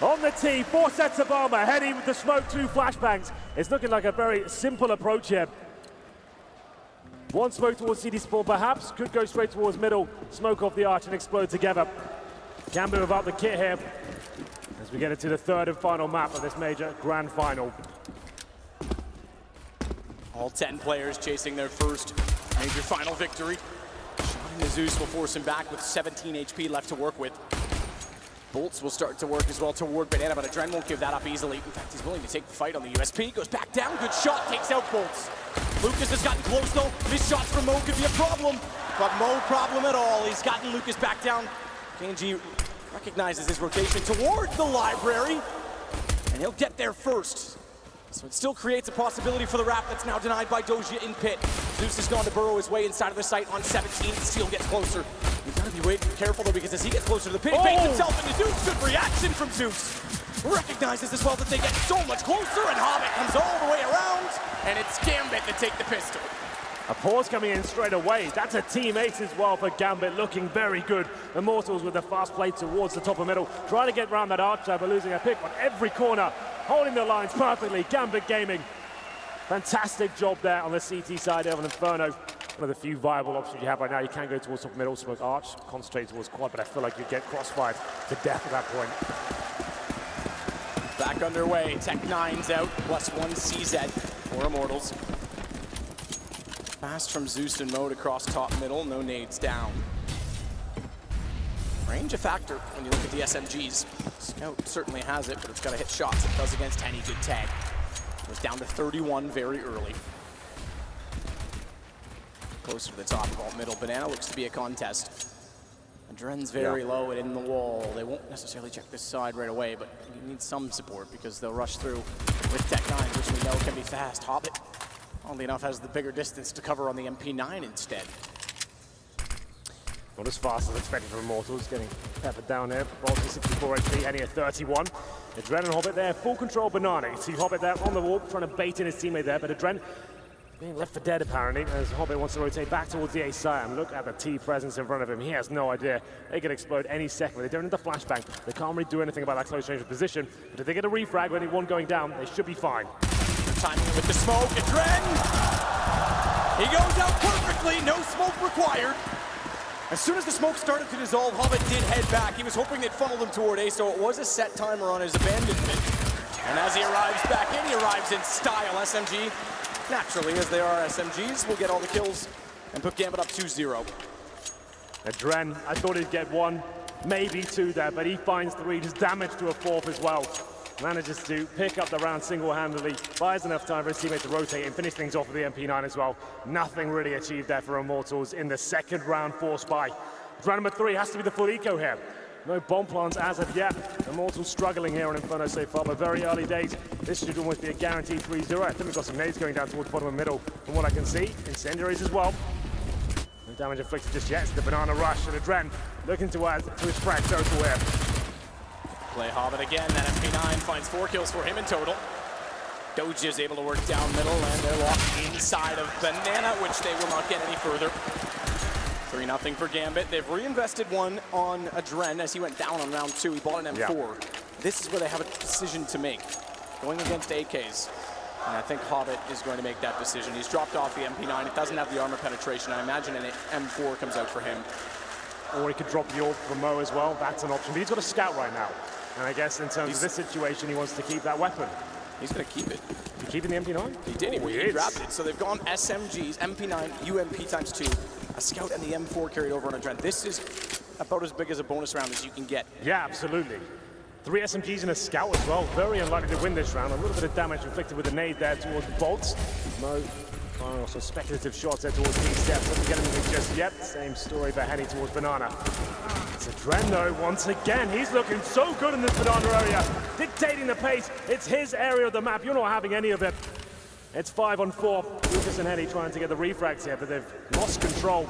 On the tee, 4 sets of armor, heading with the smoke, 2 flashbangs. It's looking like a very simple approach here. One smoke towards CD Spawn perhaps, could go straight towards middle, smoke off the arch and explode together. Gambit without the kit here, as we get into the third and final map of this major grand final. All 10 players chasing their first major final victory. The Zeus will force him back with 17 HP left to work with. BOLTZ will start to work as well toward Banana, but Adren won't give that up easily. In fact, he's willing to take the fight on the USP. Goes back down, good shot, takes out BOLTZ. Lucas has gotten close though. This shot from Mo could be a problem, but no problem at all. He's gotten Lucas back down. KNGV recognizes his rotation towards the library, and he'll get there first. So it still creates a possibility for the wrap that's now denied by Doja in pit. Zeus has gone to burrow his way inside of the site on 17. Steel gets closer. You've got to be careful though, because as he gets closer to the pit, he baits himself into Zeus. Good reaction from Zeus. Recognizes as well that they get so much closer, and Hobbit comes all the way around, and it's Gambit to take the pistol. A pause coming in straight away. That's a team ace as well for Gambit, looking very good. Immortals with the fast play towards the top of middle, trying to get around that arch but losing a pick on every corner, holding the lines perfectly. Gambit Gaming, fantastic job there on the CT side of an Inferno. One of the few viable options you have right now. You can go towards top middle, smoke arch, concentrate towards quad, but I feel like you'd get crossfired to death at that point. Back underway, Tech9's out, +1 CZ for Immortals. Fast from Zeus and Mode across top middle, no nades down. Range a factor when you look at the SMGs. Scout certainly has it, but it's got to hit shots. It does against any good tag. Goes down to 31 very early. Closer to the top of all middle. Banana looks to be a contest. Adren's very low and in the wall. They won't necessarily check this side right away, but you need some support because they'll rush through with Tech9, which we know can be fast. Hobbit, oddly enough, has the bigger distance to cover on the MP9 instead. Not as fast as expected from Immortals, getting peppered down there. BOLTZ 64 HP, heading at 31. Adren and Hobbit there, full control Banana. You see Hobbit there on the wall, trying to bait in his teammate there, but Adren being left for dead apparently, as Hobbit wants to rotate back towards the A side. And look at the T presence in front of him. He has no idea. They could explode any second. They don't need the flashbang. They can't really do anything about that close range of position. But if they get a refrag with only one going down, they should be fine. Timing with the smoke, Adren! He goes out perfectly, no smoke required. As soon as the smoke started to dissolve, Hobbit did head back. He was hoping they'd funnel him toward A, so it was a set timer on his abandonment. And as he arrives back in, he arrives in style. SMG, naturally, as they are SMGs, will get all the kills and put Gambit up 2-0. Adren, I thought he'd get 1, maybe 2 there, but he finds 3, does damage to a 4th as well. Manages to pick up the round single-handedly, buys enough time for his teammate to rotate and finish things off with the MP9 as well. Nothing really achieved there for Immortals in the second round forced by. Round number 3 has to be the full eco here. No bomb plants as of yet. Immortals struggling here on Inferno so far, but very early days. This should almost be a guaranteed 3-0. I think we've got some nades going down towards the bottom and middle from what I can see. Incendiaries as well. No damage inflicted just yet. It's the Banana Rush and Adren looking to add to his frag total here. Play Hobbit again, that MP9 finds 4 kills for him in total. Doja is able to work down middle, and they're locked inside of Banana, which they will not get any further. 3-0 for Gambit. They've reinvested 1 on Adren as he went down on round 2. He bought an M4. Yeah. This is where they have a decision to make, going against AKs. And I think Hobbit is going to make that decision. He's dropped off the MP9. It doesn't have the armor penetration. I imagine an M4 comes out for him. Or he could drop the AWP for Mo as well. That's an option. But he's got a scout right now. And I guess in terms of this situation, he wants to keep that weapon. He's going to keep it. You keeping the MP9? He did. He grabbed it. So they've gone SMGs, MP9, UMP ×2, a scout, and the M4 carried over on Adren. This is about as big as a bonus round as you can get. Yeah, absolutely. 3 SMGs and a scout as well. Very unlikely to win this round. A little bit of damage inflicted with a nade there towards BOLTZ. Mo firing also speculative shots there towards these steps. Doesn't get anything just yet. Same story for heading towards Banana. It's Adren though, once again. He's looking so good in this Banana area. Dictating the pace. It's his area of the map. You're not having any of it. It's 5 on 4. Lucas and Henny trying to get the refrags here, but they've lost control.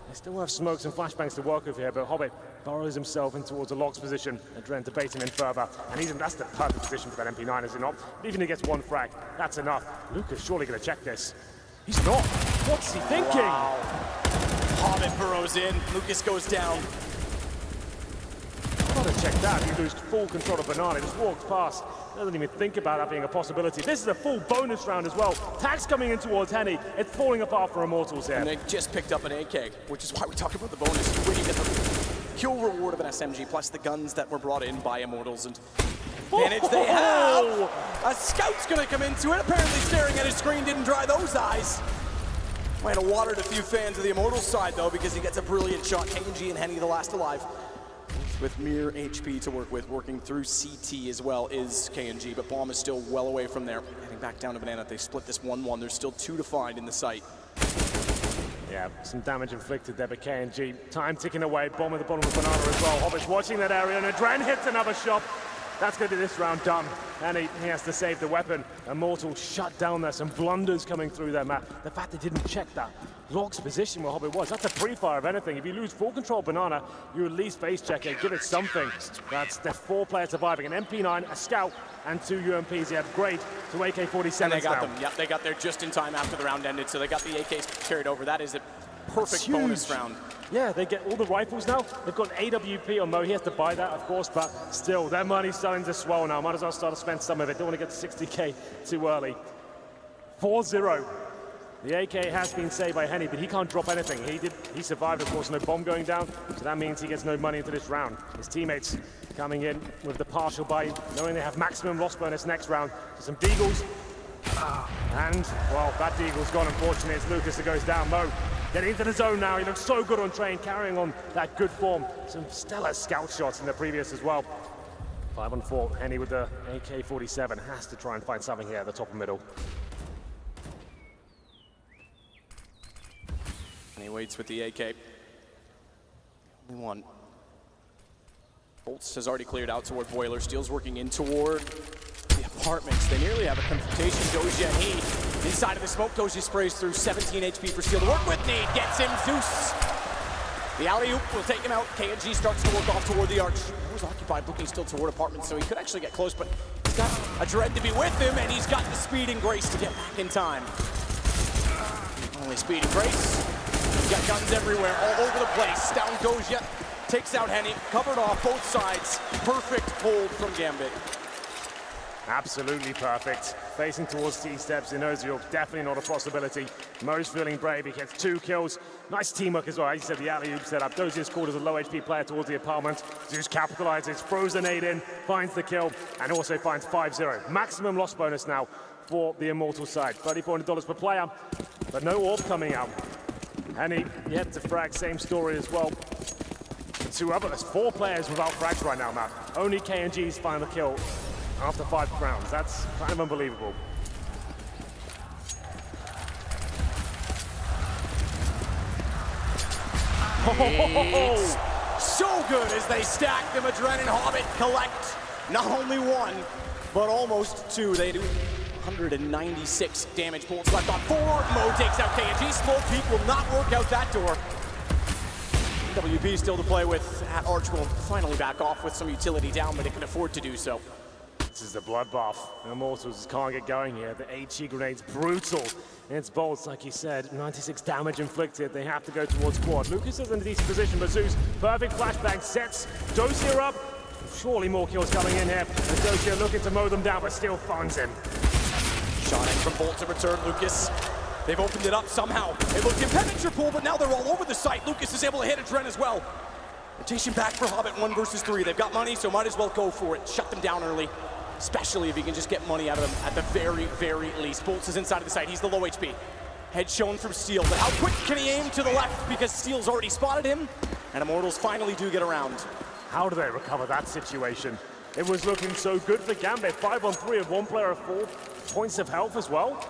They still have smokes and flashbangs to work with here, but Hobbit burrows himself in towards a locks position. Adren to bait him in further. And that's the perfect position for that MP9, is it not? But even if he gets 1 frag, that's enough. Lucas surely going to check this. He's not. What's he thinking? Wow. Hobbit burrows in. Lucas goes down. What a check that. You lose full control of Banana. He just walks past. Doesn't even think about that being a possibility. This is a full bonus round as well. Tax coming in towards Henny. It's falling apart for Immortals here. And they just picked up an AK, which is why we talk about the bonus. When you get the kill reward of an SMG, plus the guns that were brought in by Immortals, and advantage they have. A scout's gonna come into it, apparently staring at his screen, didn't dry those eyes. Might have watered a few fans of the Immortals side though, because he gets a brilliant shot. KNG and Henny the last alive. With mere HP to work with, working through CT as well is KNG, but Bomb is still well away from there. Heading back down to Banana, they split this 1-1. There's still 2 to find in the site. Yeah, some damage inflicted there, but KNG, time ticking away. Bomb at the bottom of Banana as well. Hobbit's watching that area, and Adren hits another shot. That's going to be this round done. And he has to save the weapon. Immortal shut down there. Some blunders coming through there, Matt. The fact they didn't check that Log's position where Hobbit was, that's a pre-fire of anything. If you lose full control Banana, you at least face check it, give it something. That's the 4 players surviving. An MP9, a scout, and 2 UMPs. He upgrade to AK-47 And they got now. them. Yep, they got there just in time after the round ended, so they got the AKs carried over. That is a perfect bonus round. Yeah, they get all the rifles now. They've got AWP on Mo. He has to buy that, of course, but still, their money's starting to swell now. Might as well start to spend some of it. Don't want to get to 60K too early. 4-0. The AK has been saved by Henny, but he can't drop anything. He survived, of course, no bomb going down, so that means he gets no money into this round. His teammates coming in with the partial buy, knowing they have maximum loss bonus next round. So some Deagles, and, well, that Deagle's gone, unfortunately. It's Lucas that goes down. Mo getting into the zone now. He looks so good on train, carrying on that good form. Some stellar scout shots in the previous as well. 5-on-4, Henny with the AK-47 has to try and find something here at the top and middle. And he waits with the AK. Only one. BOLTZ has already cleared out toward Boiler. Steel's working in toward the apartments. They nearly have a confrontation. Doja and he inside of the smoke. Doja sprays through 17 HP for Steel to work with. Nade gets him. Zeus. The alley-oop will take him out. KNG starts to work off toward the arch. He was occupied, looking still toward apartments, so he could actually get close, but he's got a Dread to be with him, and he's got the speed and grace to get back in time. Only speed and grace. He's got guns everywhere, all over the place. Down Doja, takes out Henny, covered off both sides. Perfect hold from Gambit. Absolutely perfect. Facing towards T-steps in Ozil, definitely not a possibility. Mo's feeling brave, he gets 2 kills. Nice teamwork as well. As you said, the alley-oop setup. Dozier is called as a low HP player towards the apartment. Zeus capitalizes, throws a nade in, finds the kill, and also finds 5-0. Maximum loss bonus now for the Immortal side. $30 per player, but no orb coming out. Henny yet to frag, same story as well. 4 players without frags right now, Matt. Only KNG's final kill after 5 rounds. That's kind of unbelievable. It's so good as they stack them. Adren and Hobbit collect not only 1, but almost 2. They do 196 damage. BOLTZ left on 4. Mo takes out KNG. Smoke Peak will not work out that door. WP still to play with. At Arch will finally back off with some utility down, but it can afford to do so. This is the bloodbath. Immortals can't get going here. The HE grenade's brutal. And it's BOLTZ, like you said, 96 damage inflicted. They have to go towards quad. Lucas is in a decent position, but Zeus, perfect flashbang, sets Dozier up. Surely more kills coming in here. And Dozier looking to mow them down, but still funds him. Shot in from BOLTZ to return Lucas. They've opened it up somehow. It looked impenetrable, but now they're all over the site. Lucas is able to hit Adren as well. Rotation back for Hobbit, 1 versus 3. They've got money, so might as well go for it. Shut them down early, especially if you can just get money out of them at the very, very least. BOLTZ is inside of the site. He's the low HP. Head shown from Steel, but how quick can he aim to the left because Steel's already spotted him? And Immortals finally do get around. How do they recover that situation? It was looking so good for Gambit. 5-on-3 of 1 player of 4 points of health as well.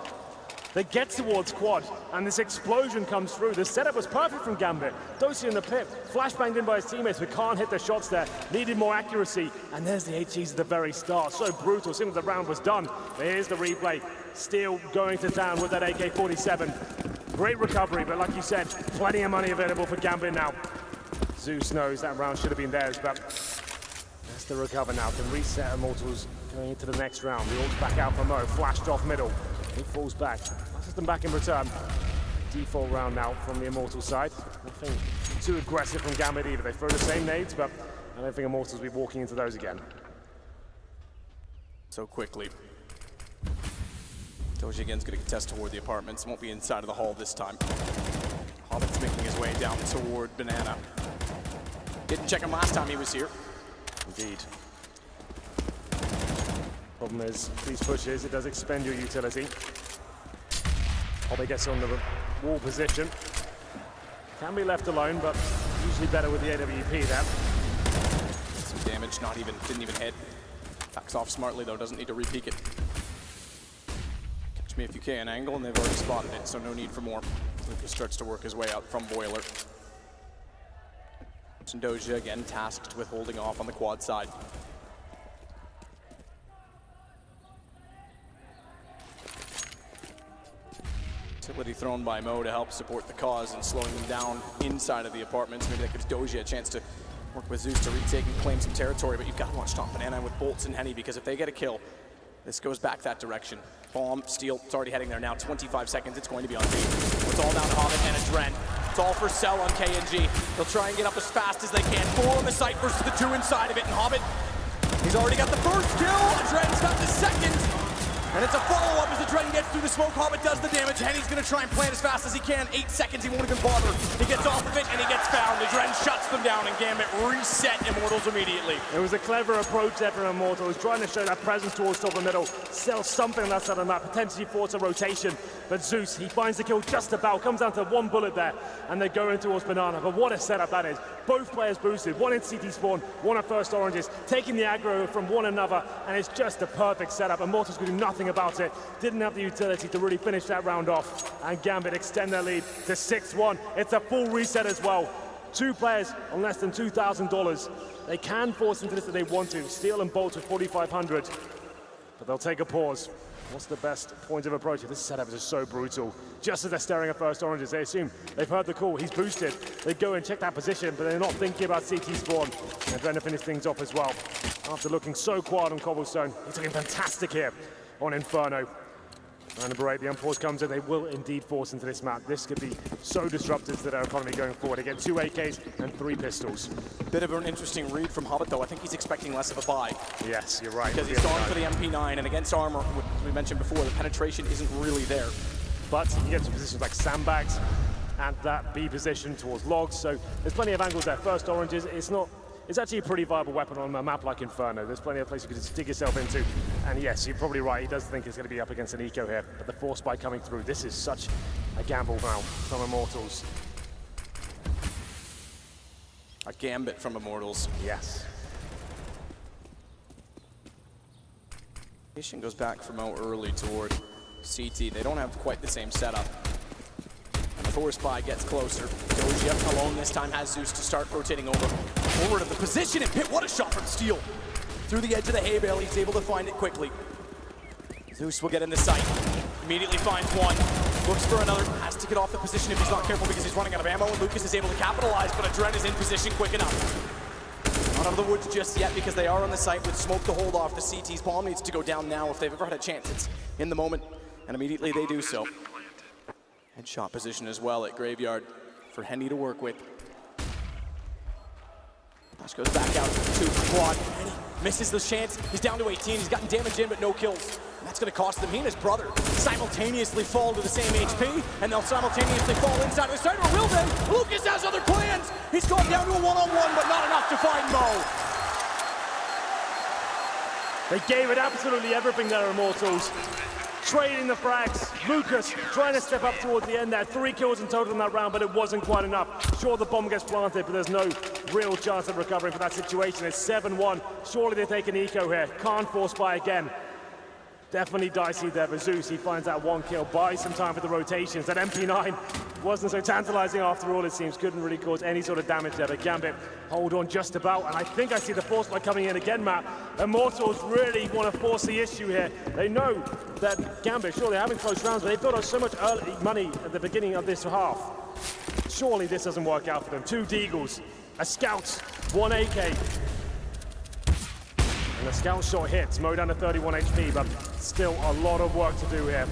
They get towards quad, and this explosion comes through. The setup was perfect from Gambit. Dozier in the pit, flashbanged in by his teammates, but can't hit the shots there. Needed more accuracy, and there's the HEs at the very start. So brutal, seemed the round was done. But here's the replay. Steel going to town with that AK-47. Great recovery, but like you said, plenty of money available for Gambit now. Zeus knows that round should have been theirs, but that's the recover now. Can reset Immortals going into the next round. The ult's back out for Mo, flashed off middle. He falls back, passes them back in return. Default round now from the Immortal side. Nothing too aggressive from Gambit either. They throw the same nades, but I don't think Immortals will be walking into those again. So quickly. Doji again's going to contest toward the apartments. Won't be inside of the hall this time. Hobbit's making his way down toward Banana. Didn't check him last time he was here. Indeed. Problem is, these pushes, it does expend your utility. Hobbit gets on the wall position. Can be left alone, but usually better with the AWP there. Some damage, didn't even hit. Backs off smartly though, doesn't need to re-peek it. Catch me if you can angle, and they've already spotted it, so no need for more. Lucas starts to work his way out from Boiler. Doja again tasked with holding off on the quad side. Utility thrown by Mo to help support the cause and slowing them down inside of the apartments. Maybe that gives Doja a chance to work with Zeus to retake and claim some territory, but you've got to watch Top Banana with BOLTZ and Henny, because if they get a kill, this goes back that direction. Bomb, steal, it's already heading there now. 25 seconds, it's going to be on B. It's all down to Hobbit and a Dren. It's all for Cell on KNG. They'll try and get up as fast as they can. 4 on the site versus the 2 inside of it, and Hobbit, he's already got the first kill. A Dren's got the second. And it's a follow-up as the Dren gets through the smoke. Hobbit does the damage. Henny's gonna try and plant as fast as he can. 8 seconds, he won't even bother. He gets off of it and he gets found. The Dren shuts them down and Gambit reset Immortals immediately. It was a clever approach there from Immortals, trying to show that presence towards top of the middle, sell something on that side of the map, potentially force a rotation. But Zeus, he finds the kill just about, comes down to 1 bullet there, and they're going towards Banana. But what a setup that is. Both players boosted, one in CT spawn, one at first oranges, taking the aggro from one another, and it's just a perfect setup. Immortals could do nothing about it. Didn't have the utility to really finish that round off, and Gambit extend their lead to 6-1. It's a full reset as well. 2 players on less than $2,000. They can force into this if they want to. Steel and BOLTZ with 4,500, but they'll take a pause. What's the best point of approach? This setup is just so brutal. Just as they're staring at first oranges, they assume they've heard the call, he's boosted. They go and check that position, but they're not thinking about CT spawn. And trying to finish things off as well. After looking so quiet on Cobblestone, he's looking fantastic here on Inferno. And number 8, the unpause comes in. They will indeed force into this map. This could be so disruptive to their economy going forward. They get 2 AKs and 3 pistols. Bit of an interesting read from Hobbit though. I think he's expecting less of a buy. Yes, you're right. Because he's going for the MP9, and against armor, what we mentioned before, the penetration isn't really there. But you get to positions like sandbags and that B position towards logs. So there's plenty of angles there. First oranges, it's actually a pretty viable weapon on a map like Inferno. There's plenty of places you can just dig yourself into. And yes, you're probably right. He does think it's going to be up against an eco here. But the force spike coming through, this is such a gamble now from Immortals. A Gambit from Immortals. Yes. Mission goes back from out early toward CT. They don't have quite the same setup. And the force spy gets closer. Doja alone this time has Zeus to start rotating over. Forward of the position, and Pit, what a shot from Steel. Through the edge of the hay bale, he's able to find it quickly. Zeus will get in the sight. Immediately finds one. Looks for another. Has to get off the position if he's not careful because he's running out of ammo, and Lucas is able to capitalize, but Adren is in position quick enough. Not out of the woods just yet because they are on the site with smoke to hold off. The CT's bomb needs to go down now. If they've ever had a chance, it's in the moment, and immediately they do so. Headshot position as well at Graveyard for Henny to work with. Flash goes back out to quad. Henny misses the chance. He's down to 18. He's gotten damage in, but no kills. And that's going to cost them. He and his brother simultaneously fall to the same HP, and they'll simultaneously fall inside of the site, or will they? Lucas has other plans. He's gone down to a one-on-one, but not enough to find Mo. They gave it absolutely everything there, Immortals. Trading the frags. Lucas trying to step up towards the end there. 3 kills in total in that round, but it wasn't quite enough. Sure, the bomb gets planted, but there's no real chance of recovering from that situation. It's 7-1. Surely they take an eco here. Can't force by again. Definitely dicey there for Zeus. He finds that 1 kill, buys some time for the rotations. That MP9 wasn't so tantalizing after all, it seems. Couldn't really cause any sort of damage there, but Gambit hold on just about. And I think I see the force light coming in again, Matt. Immortals really want to force the issue here. They know that Gambit, sure, they're having close rounds, but they built up so much early money at the beginning of this half. Surely this doesn't work out for them. 2 Deagles, a Scout, 1 AK. And the Scout shot hits, Mo down to 31 HP, but still a lot of work to do here.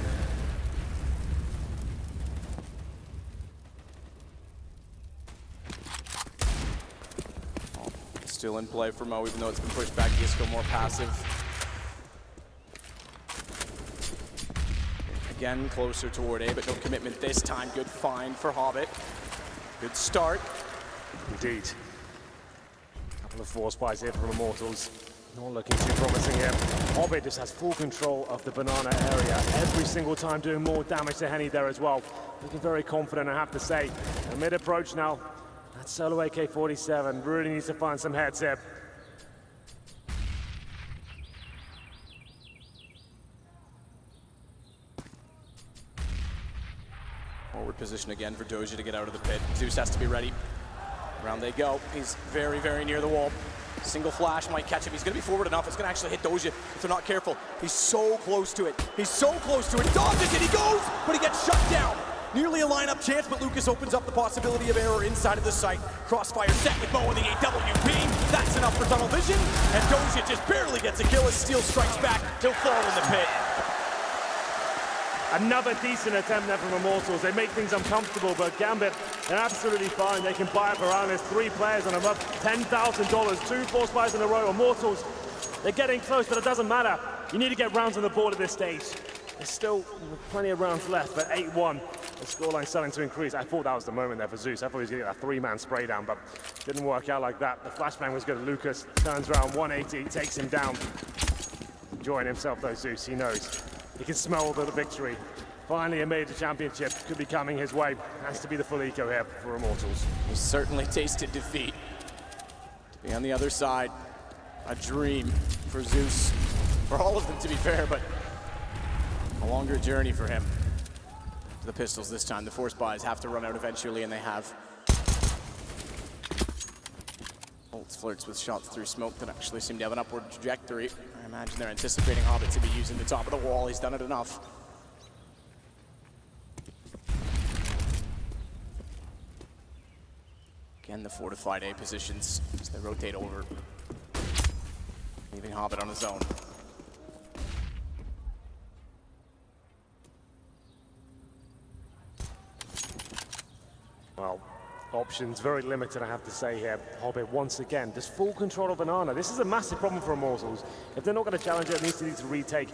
Still in play for Mo, even though it's been pushed back. Disco more passive. Again, closer toward A, but no commitment this time. Good find for Hobbit. Good start. Indeed. Couple of force buys here from Immortals. Not looking too promising here. Hobbit just has full control of the banana area every single time, doing more damage to Henny there as well. Looking very confident, I have to say. A mid-approach now. That solo AK-47 really needs to find some heads here. Forward position again for Doja to get out of the pit. Zeus has to be ready. Around they go. He's very, very near the wall. Single flash might catch him. He's going to be forward enough. It's going to actually hit Doja if they're not careful. He's so close to it. He's so close to it. Dodges it. He goes, but he gets shut down. Nearly a lineup chance, but Lucas opens up the possibility of error inside of the site. Crossfire set with Mo in the AWP. That's enough for tunnel vision. And Doja just barely gets a kill as Steel strikes back. He'll fall in the pit. Another decent attempt there from Immortals. They make things uncomfortable, but Gambit, they're absolutely fine. They can buy up around. There's 3 players on them up $10,000. 2 force buys in a row. Immortals, they're getting close, but it doesn't matter. You need to get rounds on the board at this stage. There's still plenty of rounds left, but 8-1. The scoreline starting to increase. I thought that was the moment there for Zeus. I thought he was going to get a 3-man spray down, but didn't work out like that. The flashbang was good. Lucas turns around 180, takes him down. Enjoying himself though, Zeus. He knows. He can smell the victory. Finally a major championship could be coming his way. Has to be the full eco here for Immortals. He certainly tasted defeat. To be on the other side, a dream for Zeus. For all of them, to be fair, but a longer journey for him. The pistols this time. The force buys have to run out eventually, and they have. BOLTZ flirts with shots through smoke that actually seem to have an upward trajectory. I imagine they're anticipating Hobbit to be using the top of the wall. He's done it enough. Again, the fortified A positions as they rotate over, leaving Hobbit on his own. Well, options very limited, I have to say here. Hobbit once again, just full control of banana. This is a massive problem for Immortals. If they're not going to challenge it, it needs to retake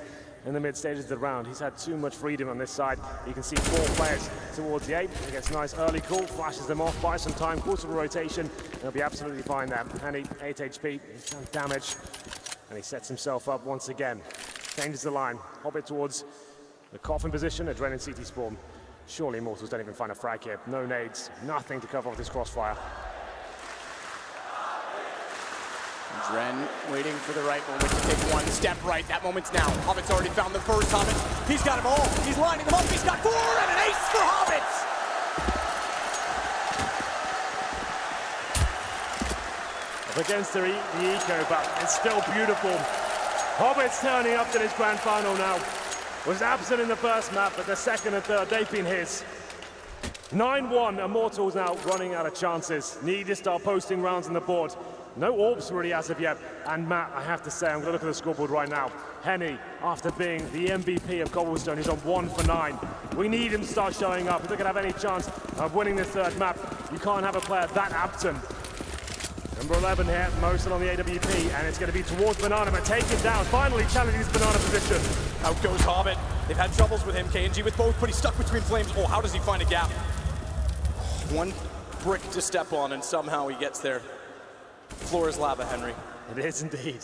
in the mid stages of the round. He's had too much freedom on this side. You can see 4 players towards the 8. He gets a nice early call, flashes them off, buys some time, calls for a rotation. He'll be absolutely fine there. Henny, 8 HP, he's done damage, and he sets himself up once again. Changes the line. Hobbit towards the coffin position, Adrenaline CT spawn. Surely Immortals don't even find a frag here. No nades, nothing to cover off this crossfire. Dren waiting for the right moment to take one step right. That moment's now. Hobbit's already found the first Hobbit. He's got them all. He's lining them up. He's got 4 and an ace for Hobbit. Up against the eco, but it's still beautiful. Hobbit's turning up to this grand final now. Was absent in the first map, but the second and third, they've been his. 9-1, Immortals now running out of chances. Need to start posting rounds on the board. No orbs really as of yet. And Matt, I have to say, I'm going to look at the scoreboard right now. Henny, after being the MVP of Cobblestone, is on 1 for 9. We need him to start showing up. If they're going to have any chance of winning this third map, you can't have a player that absent. Number 11 here, Mosin on the AWP, and it's going to be towards Banana, but take it down. Finally challenging his Banana position. Out goes Hobbit. They've had troubles with him. KNG with both, but he's stuck between flames. Oh, how does he find a gap? One brick to step on, and somehow he gets there. Floor is lava, Henry. It is indeed.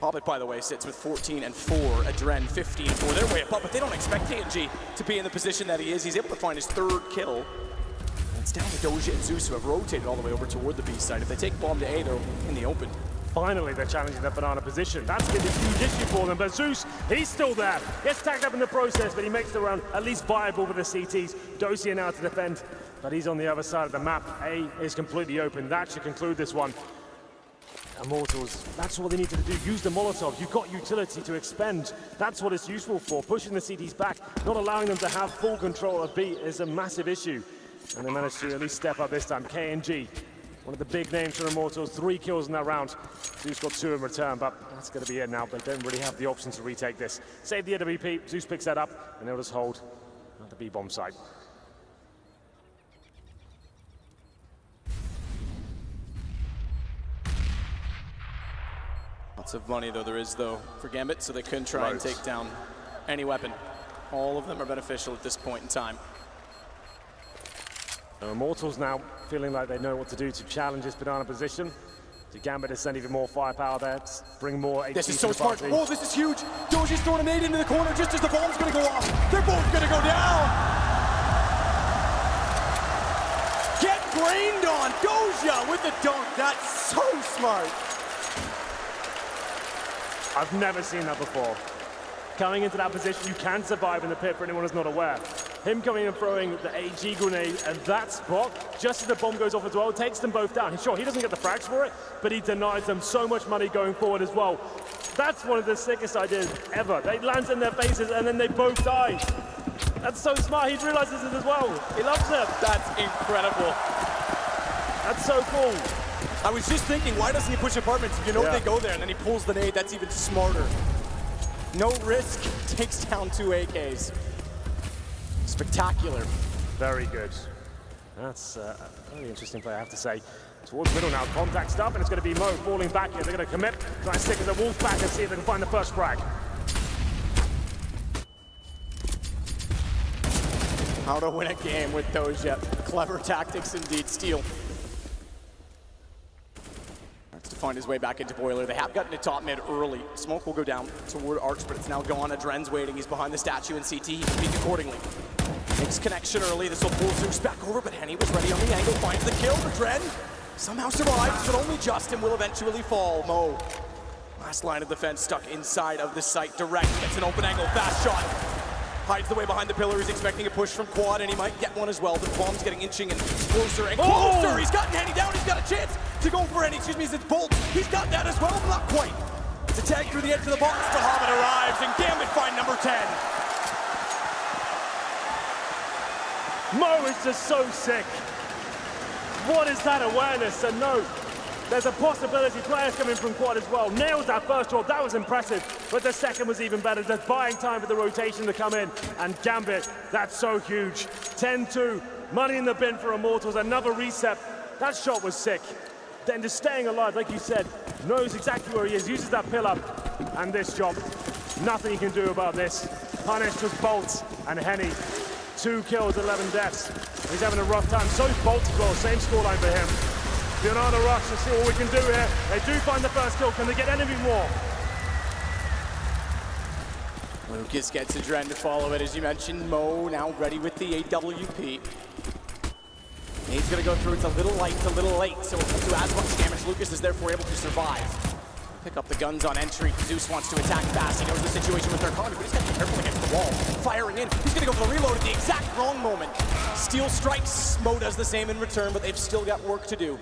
Hobbit, by the way, sits with 14 and 4. Adren 15 and 4. They're way up, but they don't expect KNG to be in the position that he is. He's able to find his 3rd kill. It's down to Doja and Zeus, who have rotated all the way over toward the B side. If they take bomb to A, they're in the open. Finally, they're challenging the Banana position. That's been a huge issue for them, but Zeus, he's still there. Gets tagged up in the process, but he makes the round at least viable with the CTs. Dosia now to defend, but he's on the other side of the map. A is completely open. That should conclude this one. Immortals, that's what they need to do. Use the Molotov. You've got utility to expend. That's what it's useful for. Pushing the CTs back, not allowing them to have full control of B is a massive issue. And they managed to at least step up this time. KNG, one of the big names for Immortals, 3 kills in that round. Zeus got 2 in return, but that's going to be it now. They don't really have the option to retake this. Save the AWP, Zeus picks that up, and they'll just hold at the B-bomb site. Lots of money, though, there is, though, for Gambit, so they couldn't try and take down any weapon. All of them are beneficial at this point in time. Immortals now feeling like they know what to do to challenge this banana position. So Gambit has sent even more firepower there to bring more HP. This is to so the smart. party. Oh, this is huge. Doji's throwing a nade into the corner just as the bomb's going to go off. They're both going to go down. Get grained on. Doja with the dunk. That's so smart. I've never seen that before. Coming into that position, you can survive in the pit for anyone who's not aware. Him coming and throwing the AG grenade at that spot, just as the bomb goes off as well, takes them both down. Sure, he doesn't get the frags for it, but he denies them so much money going forward as well. That's one of the sickest ideas ever. They land in their faces and then they both die. That's so smart. He realizes it as well. He loves it. That's incredible. That's so cool. I was just thinking, why doesn't he push apartments? If you know they go there and then he pulls the nade, that's even smarter. No risk, takes down 2 AKs. Spectacular. Very good. That's a very interesting play, I have to say. Towards middle now, contact stuff, and it's going to be Mo falling back here. They're going to commit, try and stick as a wolf back and see if they can find the first frag. How to win a game with Doja. Clever tactics indeed. Steal. To find his way back into Boiler. They have gotten to top mid early. Smoke will go down toward Arch, but it's now gone. Adren's waiting. He's behind the statue in CT. He can peek accordingly. Makes connection early. This will pull Zeus back over, but Henny was ready on the angle. Finds the kill. Adren somehow survives, but only Justin will eventually fall. Mo, last line of defense, stuck inside of the site. Direct gets an open angle. Fast shot. Hides the way behind the pillar. He's expecting a push from Quad, and he might get one as well. The bomb's getting inching and closer and closer. Oh! He's gotten Henny down. He's got a chance to go for Henny. Excuse me, it's BOLTZ. He's got that as well, but not quite. It's a tag through the edge of the box. Bahamut arrives, and Gambit find number 10. Mo is just so sick. What is that awareness? And no, there's a possibility players coming from Quad as well. Nailed that first drop, that was impressive. But the second was even better, just buying time for the rotation to come in. And Gambit, that's so huge. 10-2, money in the bin for Immortals, another reset. That shot was sick. Then just staying alive, like you said, knows exactly where he is, uses that pill up. And this job, nothing he can do about this. Punished was BOLTZ and Henny. 2 kills, 11 deaths. He's having a rough time. So's BOLTZ as well, same scoreline for him. Banana rush, let's see what we can do here. They do find the first kill. Can they get any more? Lucas gets Adren to follow it. As you mentioned, Mo now ready with the AWP. Nade's gonna go through. It's a little light, it's a little late, so it won't do as much damage. Lucas is therefore able to survive. Pick up the guns on entry. Zeus wants to attack fast. He knows the situation with their economy, but he's got to be careful against the wall. Firing in. He's gonna go for the reload at the exact wrong moment. Steel strikes. Mo does the same in return, but they've still got work to do.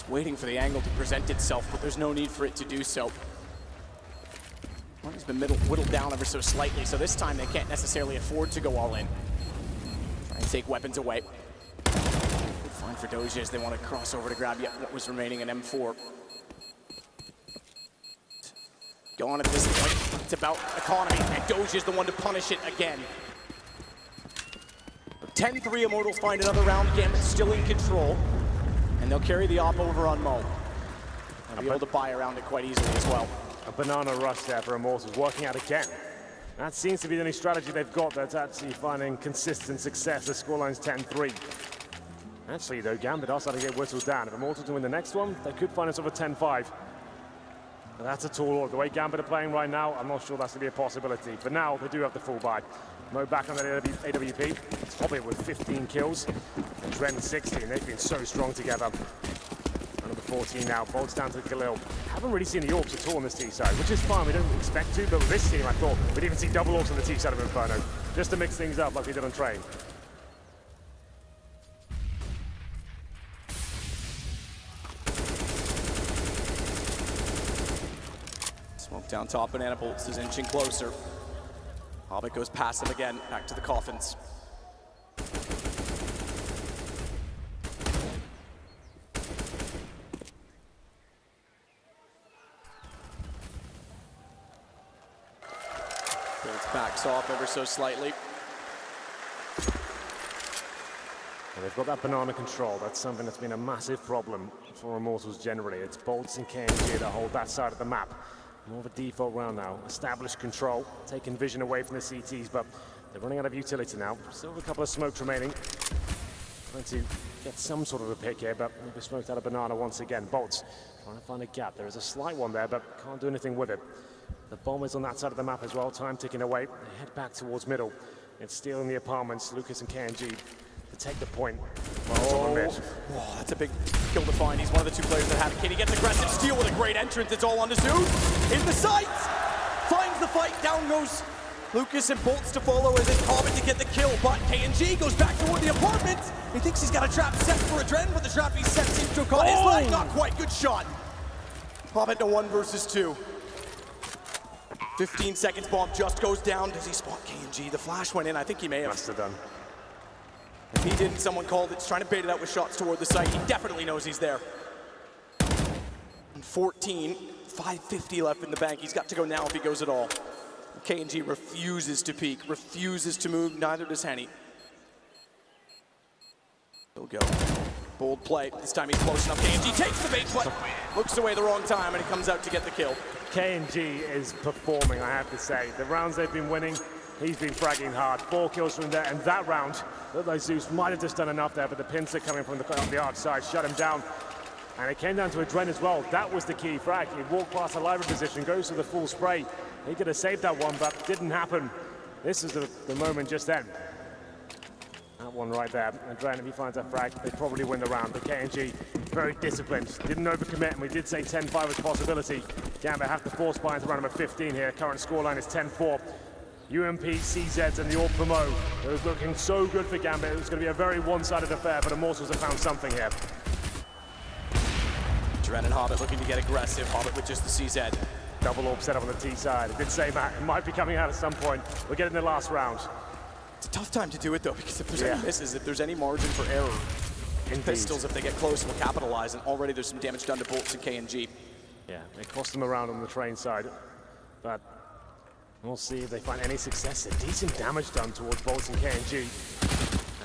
Waiting for the angle to present itself, but there's no need for it to do so. Well, he's been whittled down ever so slightly, so this time they can't necessarily afford to go all in. Try and take weapons away. Good find for Doja as they want to cross over to grab yet what was remaining in M4. Go on at this point. It's about economy, and Doja's the one to punish it again. 10-3, Immortals find another round. Gambit still in control. And they'll carry the op over on Mo. And be able to buy around it quite easily as well. A banana rush there for Immortals, working out again. That seems to be the only strategy they've got that's actually finding consistent success. The scoreline's 10-3. Actually, though, Gambit are starting to get whistled down. If Immortals can win the next one, they could find themselves a 10-5. That's a tall order. The way Gambit are playing right now, I'm not sure that's going to be a possibility. For now, they do have the full buy. Mo back on that AWP. Hobbit with 15 kills. And Dren 16. They've been so strong together. Number 14 now. BOLTZ down to Khalil. Haven't really seen the AWPs at all on this T side, which is fine. We don't expect to, but with this team, I thought we'd even see double AWPs on the T side of Inferno. Just to mix things up like we did on Train. Smoke down top, Banana BOLTZ is inching closer. Hobbit goes passive again, back to the coffins. BOLTZ backs off ever so slightly. And they've got that banana control. That's something that's been a massive problem for Immortals generally. It's BOLTZ and KNGV that hold that side of the map. More of a default round now. Established control, taking vision away from the CTs, but they're running out of utility now. Still have a couple of smokes remaining. Trying to get some sort of a pick here, but they've smoked out a banana once again. BOLTZ trying to find a gap. There is a slight one there, but can't do anything with it. The bomb is on that side of the map as well. Time ticking away. They head back towards middle. It's stealing the apartments. Lucas and KNG to take the point. Oh, that's a big kill to find. He's one of the two players that have it. Can he get aggressive steal with a great entrance? It's all on the Zeus. In the sights. Finds the fight. Down goes Lucas and BOLTZ to follow as they Gambit to get the kill. But KNG goes back toward the apartments. He thinks he's got a trap set for Adren, but the trap he sets seems to have caught his leg. Not quite. Good shot. Gambit to 1 versus 2. 15 seconds, bomb just goes down. Does he spot KNG? The flash went in. I think he may have. Must have done. If he didn't, someone called it. He's trying to bait it out with shots toward the site. He definitely knows he's there. And 14, 550 left in the bank. He's got to go now if he goes at all. KNG refuses to peek, refuses to move. Neither does Henny. He'll go. Bold play. This time he's close enough. KNG takes the bait, but looks away the wrong time, and he comes out to get the kill. KNG is performing, I have to say. The rounds they've been winning, he's been fragging hard. 4 kills from there, and that round, looked like Zeus might have just done enough there, but the pincer coming from the outside shut him down. And it came down to Adren as well. That was the key frag. He walked past the library position, goes to the full spray. He could have saved that one, but didn't happen. This is the moment just then. That one right there. Adren, if he finds that frag, they probably win the round. But KNG, very disciplined. Didn't overcommit, and we did say 10-5 was a possibility. Gambit have to force buy into round number 15 here. Current scoreline is 10-4. UMP, CZs, and the All Promo. It was looking so good for Gambit. It was going to be a very one-sided affair, but Immortals have found something here. Adren and Hobbit looking to get aggressive. Hobbit with just the CZ. Double orb set up on the T side. I did say, Matt, it might be coming out at some point. We're getting the last round. It's a tough time to do it, though, because if there's any misses, if there's any margin for error, pistols, if they get close, will capitalize, and already there's some damage done to BOLTZ and KNG. Yeah, they cost them around on the train side, but we'll see if they find any success. Decent damage done towards BOLTZ and KNG.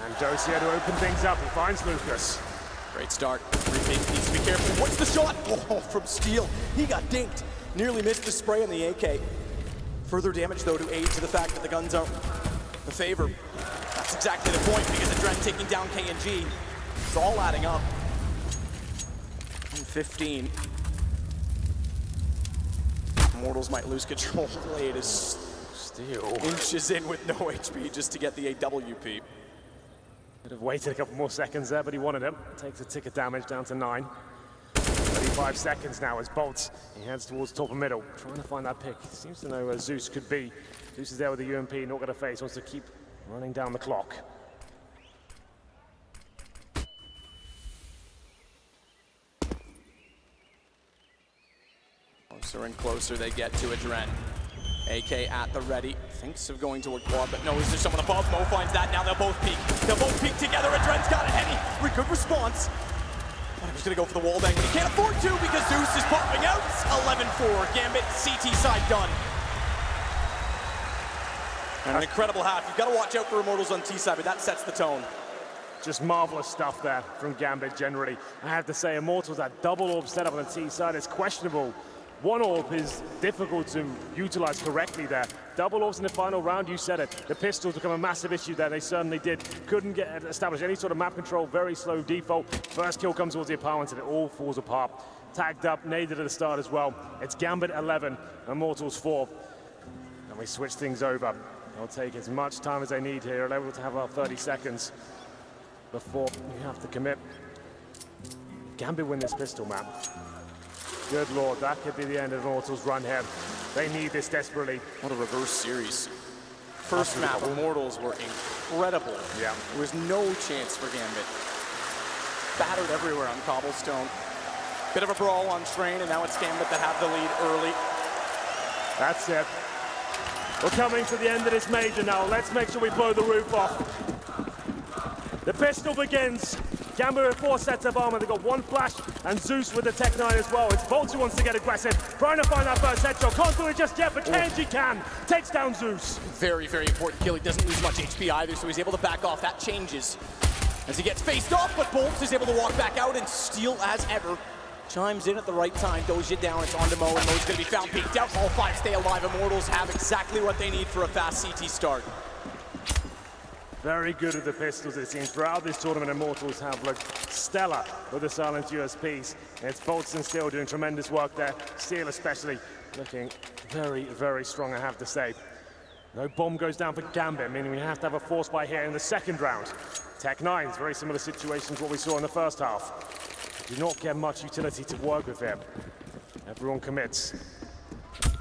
And Dosia to open things up. He finds Lucas. Great start. Repeat needs to be careful. What's the shot? Oh, from Steel. He got dinked. Nearly missed the spray on the AK. Further damage, though, to aid to the fact that the guns are the favor. That's exactly the point, because Adren taking down KNG. It's all adding up. And 15. Immortals might lose control. Blade is Steel inches in with no HP just to get the AWP. Could have waited a couple more seconds there, but he wanted it. Takes a tick of damage down to 9. 35 seconds now as BOLTZ. He heads towards top and middle, trying to find that pick. He seems to know where Zeus could be. Zeus is there with the UMP, not going to face, wants to keep running down the clock. Closer and closer they get to Adren. AK at the ready, thinks of going toward quad, but no, is there someone above? Mo finds that, now they'll both peek. They'll both peek together, Adren's got it, Henny, good response. But he was gonna go for the wall bang, but he can't afford to because Zeus is popping out. 11-4, Gambit, CT side done. And an incredible half. You've got to watch out for Immortals on T side, but that sets the tone. Just marvelous stuff there from Gambit generally. I have to say, Immortals, that double orb setup on the T side is questionable. One orb is difficult to utilize correctly there. Double orbs in the final round, you said it. The pistols become a massive issue there, they certainly did. Couldn't establish any sort of map control, very slow default. First kill comes towards the opponent and it all falls apart. Tagged up, naded at the start as well. It's Gambit 11, Immortals 4. And we switch things over. They'll take as much time as they need here. They're able to have about 30 seconds before you have to commit. Gambit win this pistol map. Good lord, that could be the end of Immortals' run here. They need this desperately. What a reverse series. First map, Immortals were incredible. Yeah. There was no chance for Gambit. Battered everywhere on cobblestone. Bit of a brawl on train, and now it's Gambit that have the lead early. That's it. We're coming to the end of this major now. Let's make sure we blow the roof off. The pistol begins. Gambit with 4 sets of armor. They've got 1 flash, and Zeus with the Tech 9 as well. It's BOLTZ who wants to get aggressive, trying to find that first headshot. Can't do it just yet, but KNG can. Takes down Zeus. Very, very important kill. He doesn't lose much HP either, so he's able to back off. That changes. as he gets faced off, but BOLTZ is able to walk back out, and Steel, as ever, chimes in at the right time. Doja down, it's on to Mo, and Mo's gonna be found peeked out. All 5 stay alive. Immortals have exactly what they need for a fast CT start. Very good with the pistols, it seems. Throughout this tournament, Immortals have looked stellar with the silenced USPs. It's BOLTZ and Steel doing tremendous work there. Steel especially looking very, very strong, I have to say. No bomb goes down for Gambit, meaning we have to have a force buy here in the second round. Tech-9's very similar situation to what we saw in the first half. Do not get much utility to work with here. Everyone commits.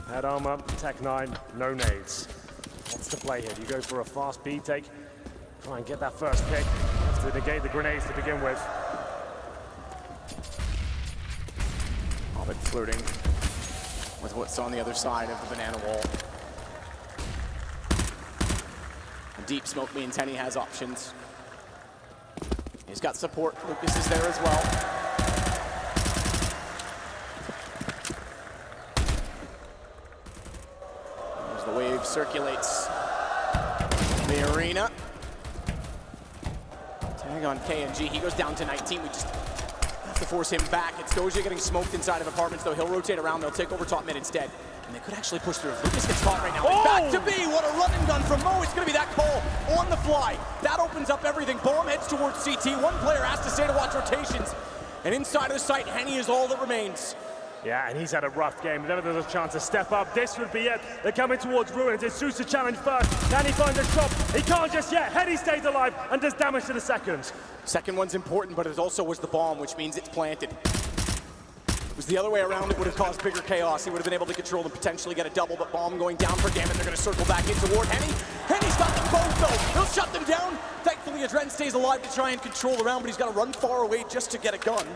Head armor, Tech-9, no nades. What's the play here? Do you go for a fast B take? Try and get that first pick. You have to negate the grenades to begin with. Gambit flirting with what's on the other side of the banana wall. Deep smoke means Henny has options. He's got support. Lucas is there as well. As the wave circulates the arena. Tag on KNG. He goes down to 19. We just have to force him back. It's Doja getting smoked inside of apartments, though. He'll rotate around. They'll take over top mid instead. And they could actually push through. If Lucas gets caught right now, it's back to B. What a run and gun from Mo. It's going to be that call on the fly. That opens up everything. Bomb heads towards CT. One player has to stay to watch rotations. And inside of the site, Henny is all that remains. Yeah, and he's had a rough game. If ever there's a chance to step up, this would be it. They're coming towards Ruins. It's Zeus to challenge first. Can he find the shot? He can't just yet. Henny stays alive and does damage to the second. Second one's important, but it also was the bomb, which means it's planted. It was the other way around, it would have caused bigger chaos. He would have been able to control and potentially get a double, but bomb going down for Gambit. They're going to circle back in toward Henny. Henny's got them both, though. He'll shut them down. Thankfully, Adren stays alive to try and control the round, but he's got to run far away just to get a gun.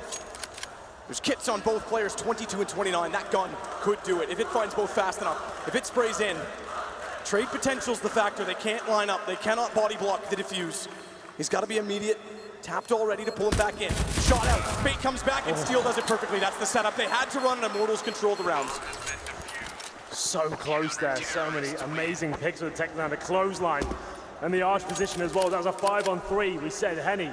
There's kits on both players, 22 and 29. That gun could do it if it finds both fast enough. If it sprays in, trade potential's the factor. They can't line up. They cannot body block the defuse. He's got to be immediate. Tapped already to pull him back in. Shot out. Bait comes back, and Steel does it perfectly. That's the setup. They had to run, and Immortals control the rounds. So close there. So many amazing picks with the Tech-9, the clothesline, and the arch position as well. That was a 5-on-3. We said Henny.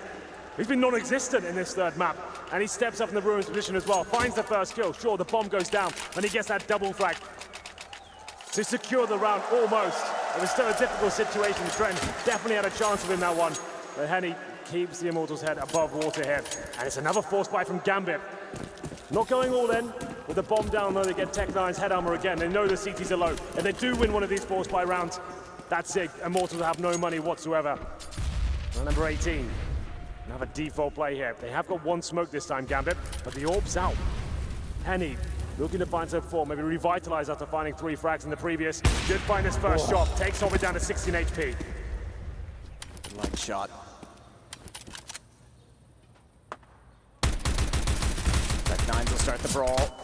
He's been non-existent in this third map, and he steps up in the Ruins position as well. Finds the first kill. Sure, the bomb goes down, and he gets that double frag to secure the round almost. It was still a difficult situation. Trent definitely had a chance to win that one, but Henny keeps the Immortals' head above water here. And it's another force buy from Gambit. Not going all in. With the bomb down though, they get Tech-9's head armor again. They know the CTs are low. If they do win one of these force buy rounds, that's it. Immortals have no money whatsoever. And number 18. Another default play here. They have got one smoke this time, Gambit, but the orb's out. Henny looking to find some form, maybe revitalize after finding 3 frags in the previous. Did find his first shot. Takes over down to 16 HP. Light shot. Tech-9 will start the brawl.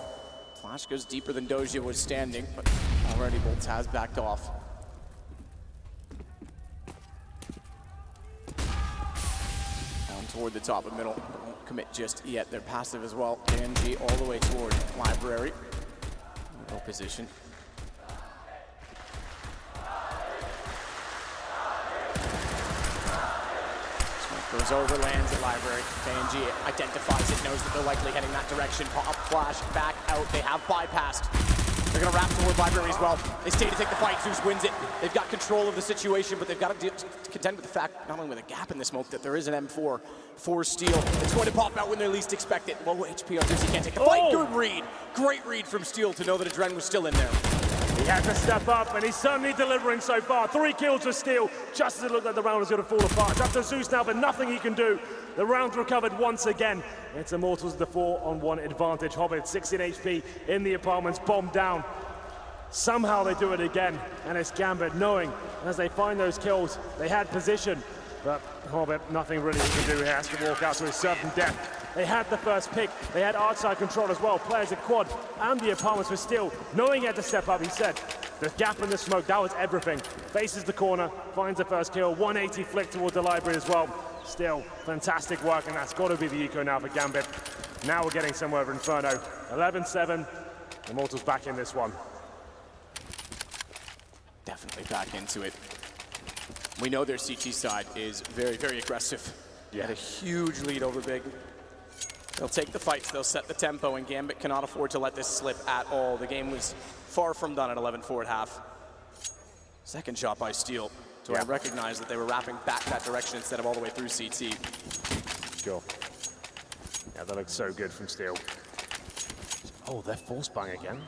Flash goes deeper than Doja was standing, but already BOLTZ has backed off. Down toward the top of middle, but won't commit just yet. They're passive as well. KNG all the way toward Library. No position. Goes over, lands at Library. KNG identifies it, knows that they're likely heading that direction. Pop, flash, back out. They have bypassed. They're going to wrap toward Library as well. They stay to take the fight. Zeus wins it. They've got control of the situation, but they've got to contend with the fact, not only with a gap in the smoke, that there is an M4 for Steel. It's going to pop out when they least expect it. Low HP on Zeus. He can't take the fight. Good read. Great read from Steel to know that Adren was still in there. He had to step up, and he's certainly delivering so far. 3 kills for Steel, just as it looked like the round was going to fall apart. It's up to Zeus now, but nothing he can do. The round's recovered once again. It's Immortals the 4-on-1 advantage. Hobbit, 16 HP in the apartments, bombed down. Somehow they do it again, and it's Gambit knowing as they find those kills, they had position. But Hobbit, nothing really he can do. He has to walk out to his certain death. They had the first pick. They had outside control as well. Players at quad and the apartments were still knowing he had to step up. He said the gap in the smoke, that was everything. Faces the corner, finds the first kill. 180 flick towards the Library as well. Still fantastic work, and that's got to be the eco now for Gambit. Now we're getting somewhere with Inferno. 11-7. Immortals back in this one. Definitely back into it. We know their CT side is very, very aggressive. He had a huge lead over Big. They'll take the fights, they'll set the tempo, and Gambit cannot afford to let this slip at all. The game was far from done at 11-4 at half. Second shot by Steel. So I recognize that they were wrapping back that direction instead of all the way through CT. Sure. Yeah, that looks so good from Steel. Oh, they're force buying again.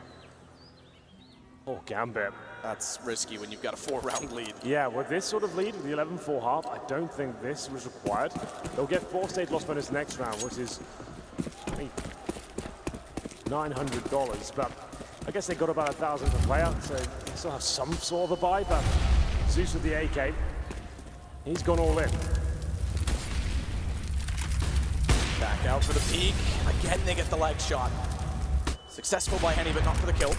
Oh, Gambit. That's risky when you've got a 4-round lead. Yeah, with this sort of lead, with the 11-4 half, I don't think this was required. They'll get 4-stage loss bonus next round, which is I think, $900, but I guess they got about 1,000 per player, so they still have some sort of a buy, but Zeus with the AK, he's gone all in. Back out for the peek. Again, they get the leg shot. Successful by Henny, but not for the kill.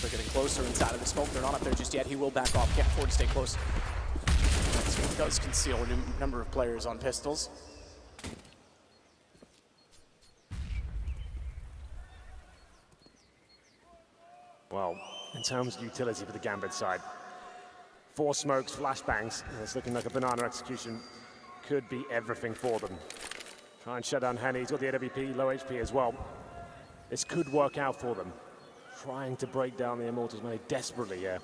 They're getting closer inside of the smoke. They're not up there just yet. He will back off. Can't afford to stay close. He does conceal a number of players on pistols. Well, in terms of utility for the Gambit side, 4 smokes, flashbangs, and it's looking like a banana execution could be everything for them. Try and shut down Henny. He's got the AWP, low HP as well. This could work out for them. Trying to break down the Immortals money desperately here.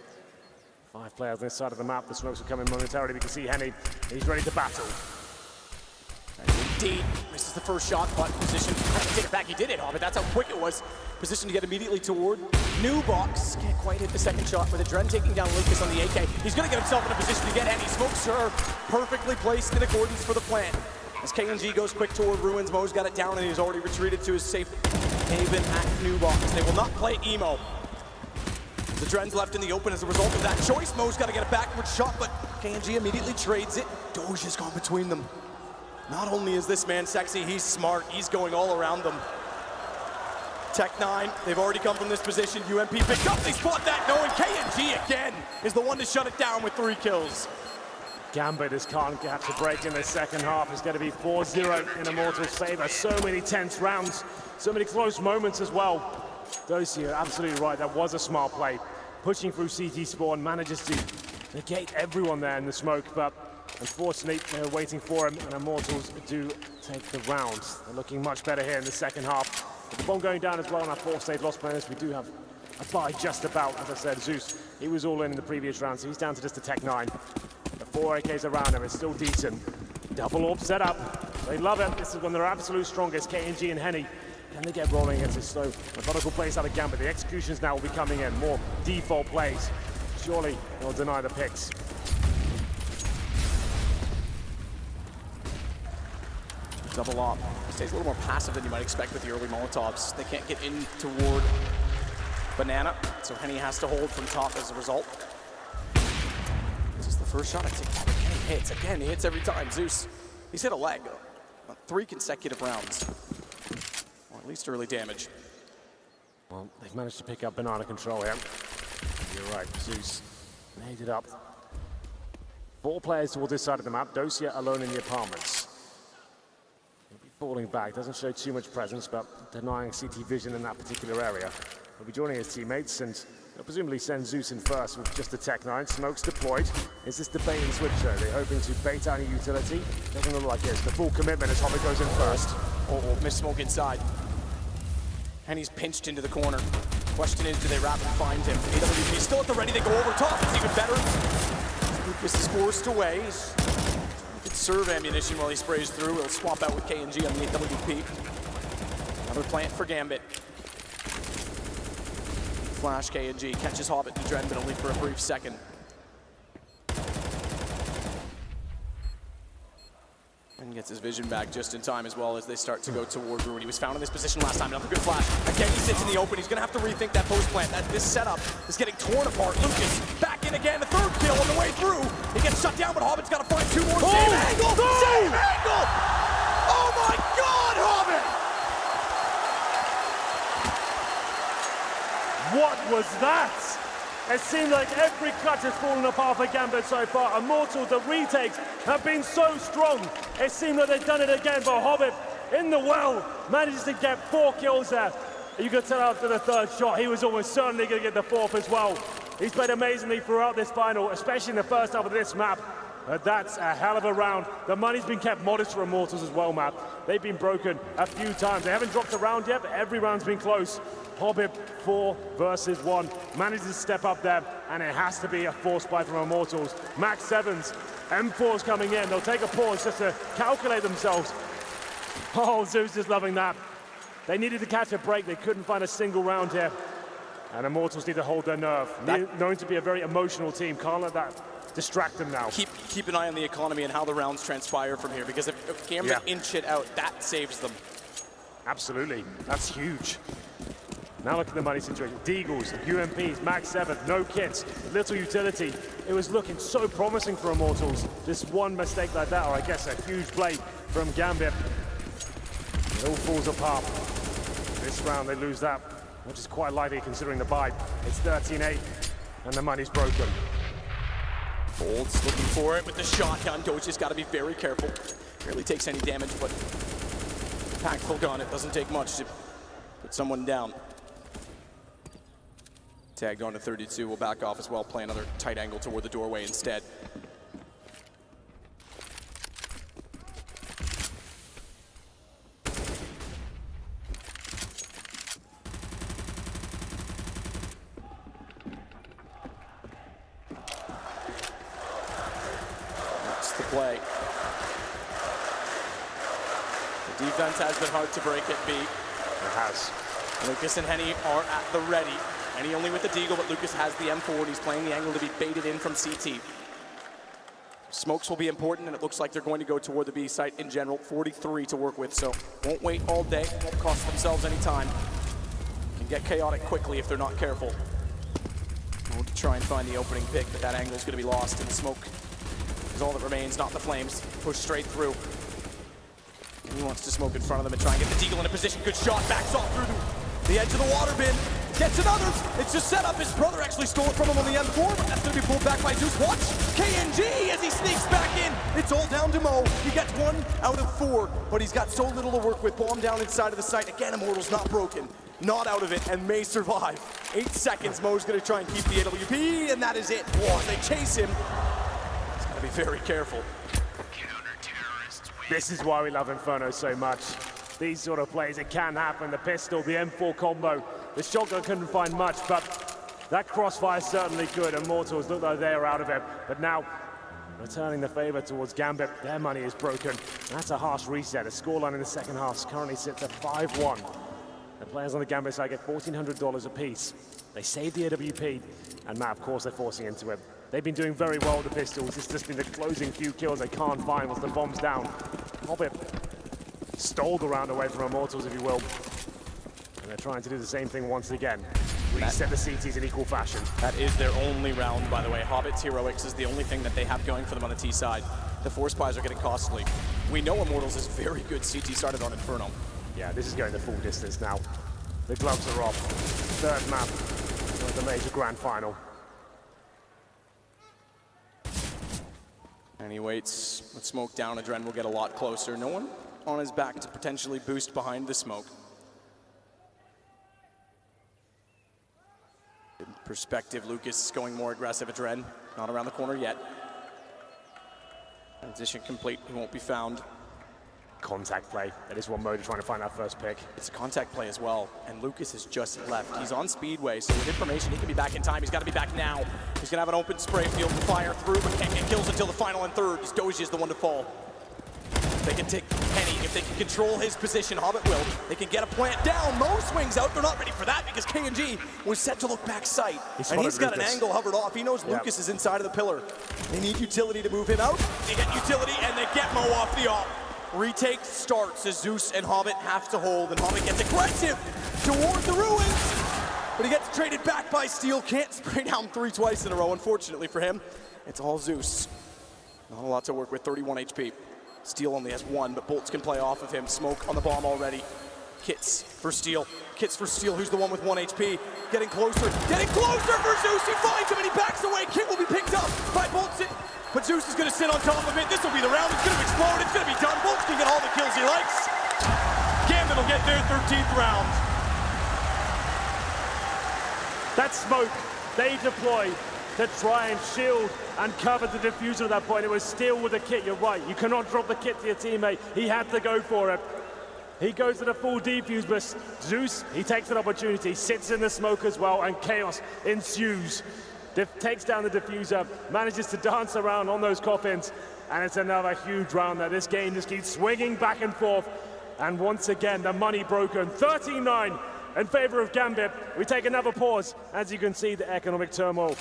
5 players on this side of the map. The smokes are coming momentarily. We can see Henny. He's ready to battle. And indeed, misses the first shot, but position. Has to take it back. He did it, but that's how quick it was. Position to get immediately toward new box. Can't quite hit the second shot with Adren taking down Lucas on the AK. He's going to get himself in a position to get Henny. Smokes are perfectly placed in accordance for the plan. As KNG goes quick toward Ruins, Mo's got it down and he's already retreated to his safe haven at New Box. They will not play Emo. The Dren's left in the open as a result of that choice. Mo's got to get a backward shot, but KNG immediately trades it. Doge has gone between them. Not only is this man sexy, he's smart. He's going all around them. Tech 9, they've already come from this position. UMP picked up, they spot that knowing KNG again is the one to shut it down with 3 kills. Gambit just can't get to break in the second half. It's going to be 4-0 in Immortals' favor. So many tense rounds, so many close moments as well. Doce, you're absolutely right. That was a smart play. Pushing through CT spawn, manages to negate everyone there in the smoke, but unfortunately, they're waiting for him, and Immortals do take the round. They're looking much better here in the second half. With the bomb going down as well on our 4-stage loss bonus, we do have a buy just about. As I said, Zeus, he was all in the previous round, so he's down to just a Tech 9. The 4 AKs around him, it's still decent. Double orb set up. They love it. This is when they're absolute strongest, KNG and Henny. Can they get rolling against this slow, methodical plays out of Gambit? The executions now will be coming in. More default plays. Surely they'll deny the picks. Double op. Stays a little more passive than you might expect with the early Molotovs. They can't get in toward Banana, so Henny has to hold from top as a result. This is the first shot. I think Henny hits. Again, he hits every time. Zeus, he's hit a leg on 3 consecutive rounds. Or at least early damage. Well, they've managed to pick up Banana control here. You're right, Zeus made it up. 4 players towards this side of the map. Docia alone in the apartments. He'll be falling back. Doesn't show too much presence, but denying CT vision in that particular area. He'll be joining his teammates, and they'll presumably send Zeus in first with just the Tech 9. Smokes deployed. Is this the bait and switch show? They're hoping to bait out a utility. Doesn't look like it is. The full commitment as Hobbit goes in first. Oh, missed smoke inside. Henny's pinched into the corner. Question is, do they wrap and find him? AWP still at the ready. They go over top. It's even better. Lucas is forced away. He can serve ammunition while he sprays through. He'll swap out with KNG on the AWP. Another plant for Gambit. Flash KNG catches Hobbit and Dren, but only for a brief second. And gets his vision back just in time as well as they start to go toward Ruin. He was found in this position last time. Another good flash. Again, he sits in the open. He's going to have to rethink that post plant. This setup is getting torn apart. Lucas back in again. The 3rd kill on the way through. He gets shut down, but Hobbit's got to find 2 more. Same angle! Same angle! Oh my God, Hobbit! What was that? It seemed like every cut has fallen apart for Gambit so far. Immortals, the retakes have been so strong. It seemed like they've done it again, but Hobbit in the well manages to get 4 kills there. You could tell after the 3rd shot, he was almost certainly going to get the 4th as well. He's played amazingly throughout this final, especially in the first half of this map. But that's a hell of a round. The money's been kept modest for Immortals as well, Matt. They've been broken a few times. They haven't dropped a round yet, but every round's been close. Hobbit, 4 versus 1. Manages to step up there, and it has to be a force buy from Immortals. Max 7s, M4's coming in. They'll take a pause just to calculate themselves. Oh, Zeus is loving that. They needed to catch a break. They couldn't find a single round here. And Immortals need to hold their nerve. Known to be a very emotional team. Can't let that distract them now. Keep an eye on the economy and how the rounds transpire from here, because if Gambit inch it out, that saves them. Absolutely. That's huge. Now look at the money situation. Deagles, UMPs, Max 7, no kits, little utility. It was looking so promising for Immortals. Just one mistake like that, or I guess a huge play from Gambit. It all falls apart. This round they lose that, which is quite likely considering the bye. It's 13-8, and the money's broken. BOLTZ looking for it with the shotgun. Doja's got to be very careful. Barely takes any damage, but impactful gun. It doesn't take much to put someone down. Tagged on to 32. Will back off as well. Play another tight angle toward the doorway instead. The play. The defense has been hard to break at B. It has. Lucas and Henny are at the ready. Henny only with the deagle, but Lucas has the M4, and he's playing the angle to be baited in from CT. Smokes will be important, and it looks like they're going to go toward the B site in general. 43 to work with, so won't wait all day, won't cost themselves any time. Can get chaotic quickly if they're not careful. We'll try and find the opening pick, but that angle is going to be lost in the smoke. Is all that remains, not the flames. Push straight through. He wants to smoke in front of them and try and get the deagle in a position. Good shot, backs off through the edge of the water bin. Gets another. It's just set up. His brother actually stole it from him on the M4, but that's going to be pulled back by Zeus. Watch KNG as he sneaks back in. It's all down to Mo. He gets 1 out of 4, but he's got so little to work with. Bomb down inside of the site. Again, Immortals not broken. Not out of it, and may survive. 8 seconds. Mo's going to try and keep the AWP, and that is it. Whoa, they chase him. Be very careful. This is why we love Inferno so much. These sort of plays, it can happen. The pistol, the M4 combo. The shotgun couldn't find much, but that crossfire certainly could. Immortals look like they're out of it. But now, returning the favor towards Gambit, their money is broken. That's a harsh reset. A scoreline in the second half currently sits at 5-1. The players on the Gambit side get $1,400 apiece. They save the AWP, and Matt, of course, they're forcing into it. They've been doing very well with the pistols. It's just been the closing few kills they can't find once the bomb's down. Hobbit stole the round away from Immortals, if you will. And they're trying to do the same thing once again. Reset the CTs in equal fashion. That is their only round, by the way. Hobbit's heroics is the only thing that they have going for them on the T side. The force buys are getting costly. We know Immortals is very good CT started on Inferno. Yeah, this is going the full distance now. The gloves are off. Third map of the major grand final. And he waits with smoke down. Adren will get a lot closer. No one on his back to potentially boost behind the smoke. In perspective, Lucas going more aggressive. Adren not around the corner yet. Transition complete. He won't be found. Contact play. That is what Mo trying to find that first pick. It's a contact play as well, and Lucas has just left. He's on Speedway, so with information, he can be back in time. He's got to be back now. He's going to have an open spray field to fire through, but can't get kills until the final and third, as Doji is the one to fall. They can take Henny. If they can control his position, Hobbit will. They can get a plant down. Mo swings out. They're not ready for that because KNG was set to look back sight. And he's got an angle hovered off. He knows Lucas is inside of the pillar. They need utility to move him out. They get utility, and they get Mo off the op. Retake starts as Zeus and Hobbit have to hold, and Hobbit gets aggressive toward the ruins, but he gets traded back by Steel. Can't spray down 3 twice in a row, unfortunately for him. It's all Zeus. Not a lot to work with, 31 HP. Steel only has 1, but BOLTZ can play off of him. Smoke on the bomb already. Kits for Steel. Kits for Steel, who's the one with 1 HP. Getting closer for Zeus. He finds him and he backs away. Kit will be picked up by BOLTZ. But Zeus is going to sit on top of it. This will be the round. It's going to explode. It's going to be done. BOLTZ can get all the kills he likes. Gambit will get their 13th round. That smoke they deploy to try and shield and cover the diffuser at that point. It was still with the kit, you're right. You cannot drop the kit to your teammate. He had to go for it. He goes to the full defuse, but Zeus, he takes an opportunity, sits in the smoke as well, and chaos ensues. Takes down the diffuser, manages to dance around on those coffins, and it's another huge round there. This game just keeps swinging back and forth, and once again, the money broken. 13-9 in favor of Gambit. We take another pause. As you can see, the economic turmoil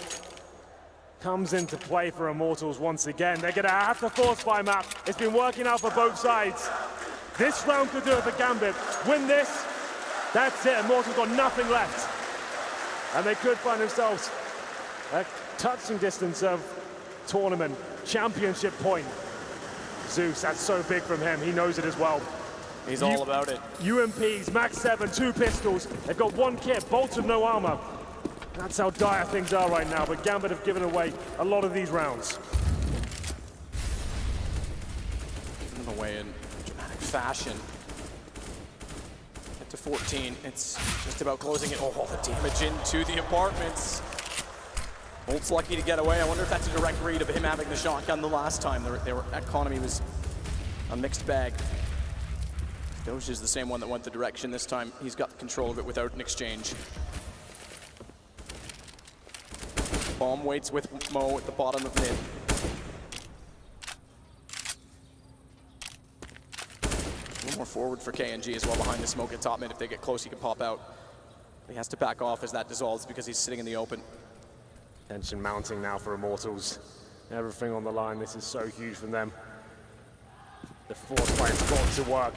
comes into play for Immortals once again. They're gonna have to force buy map. It's been working out for both sides. This round could do it for Gambit. Win this, that's it. Immortals got nothing left. And they could find themselves a touching distance of tournament championship point. Zeus, that's so big from him. He knows it as well. He's all about it. UMPs, max 7, 2 pistols. They've got 1 kit, BOLTZ with no armor. That's how dire things are right now, but Gambit have given away a lot of these rounds. Given them away in dramatic fashion. Get to 14, it's just about closing it. Oh, the damage into the apartments. BOLTZ lucky to get away. I wonder if that's a direct read of him having the shotgun the last time. That economy was a mixed bag. Doge is the same one that went the direction. This time, he's got control of it without an exchange. Bomb waits with Mo at the bottom of mid. A little more forward for KNG as well behind the smoke at top mid. If they get close, he can pop out. He has to back off as that dissolves because he's sitting in the open. Tension mounting now for Immortals. Everything on the line. This is so huge from them. The force fight's got to work.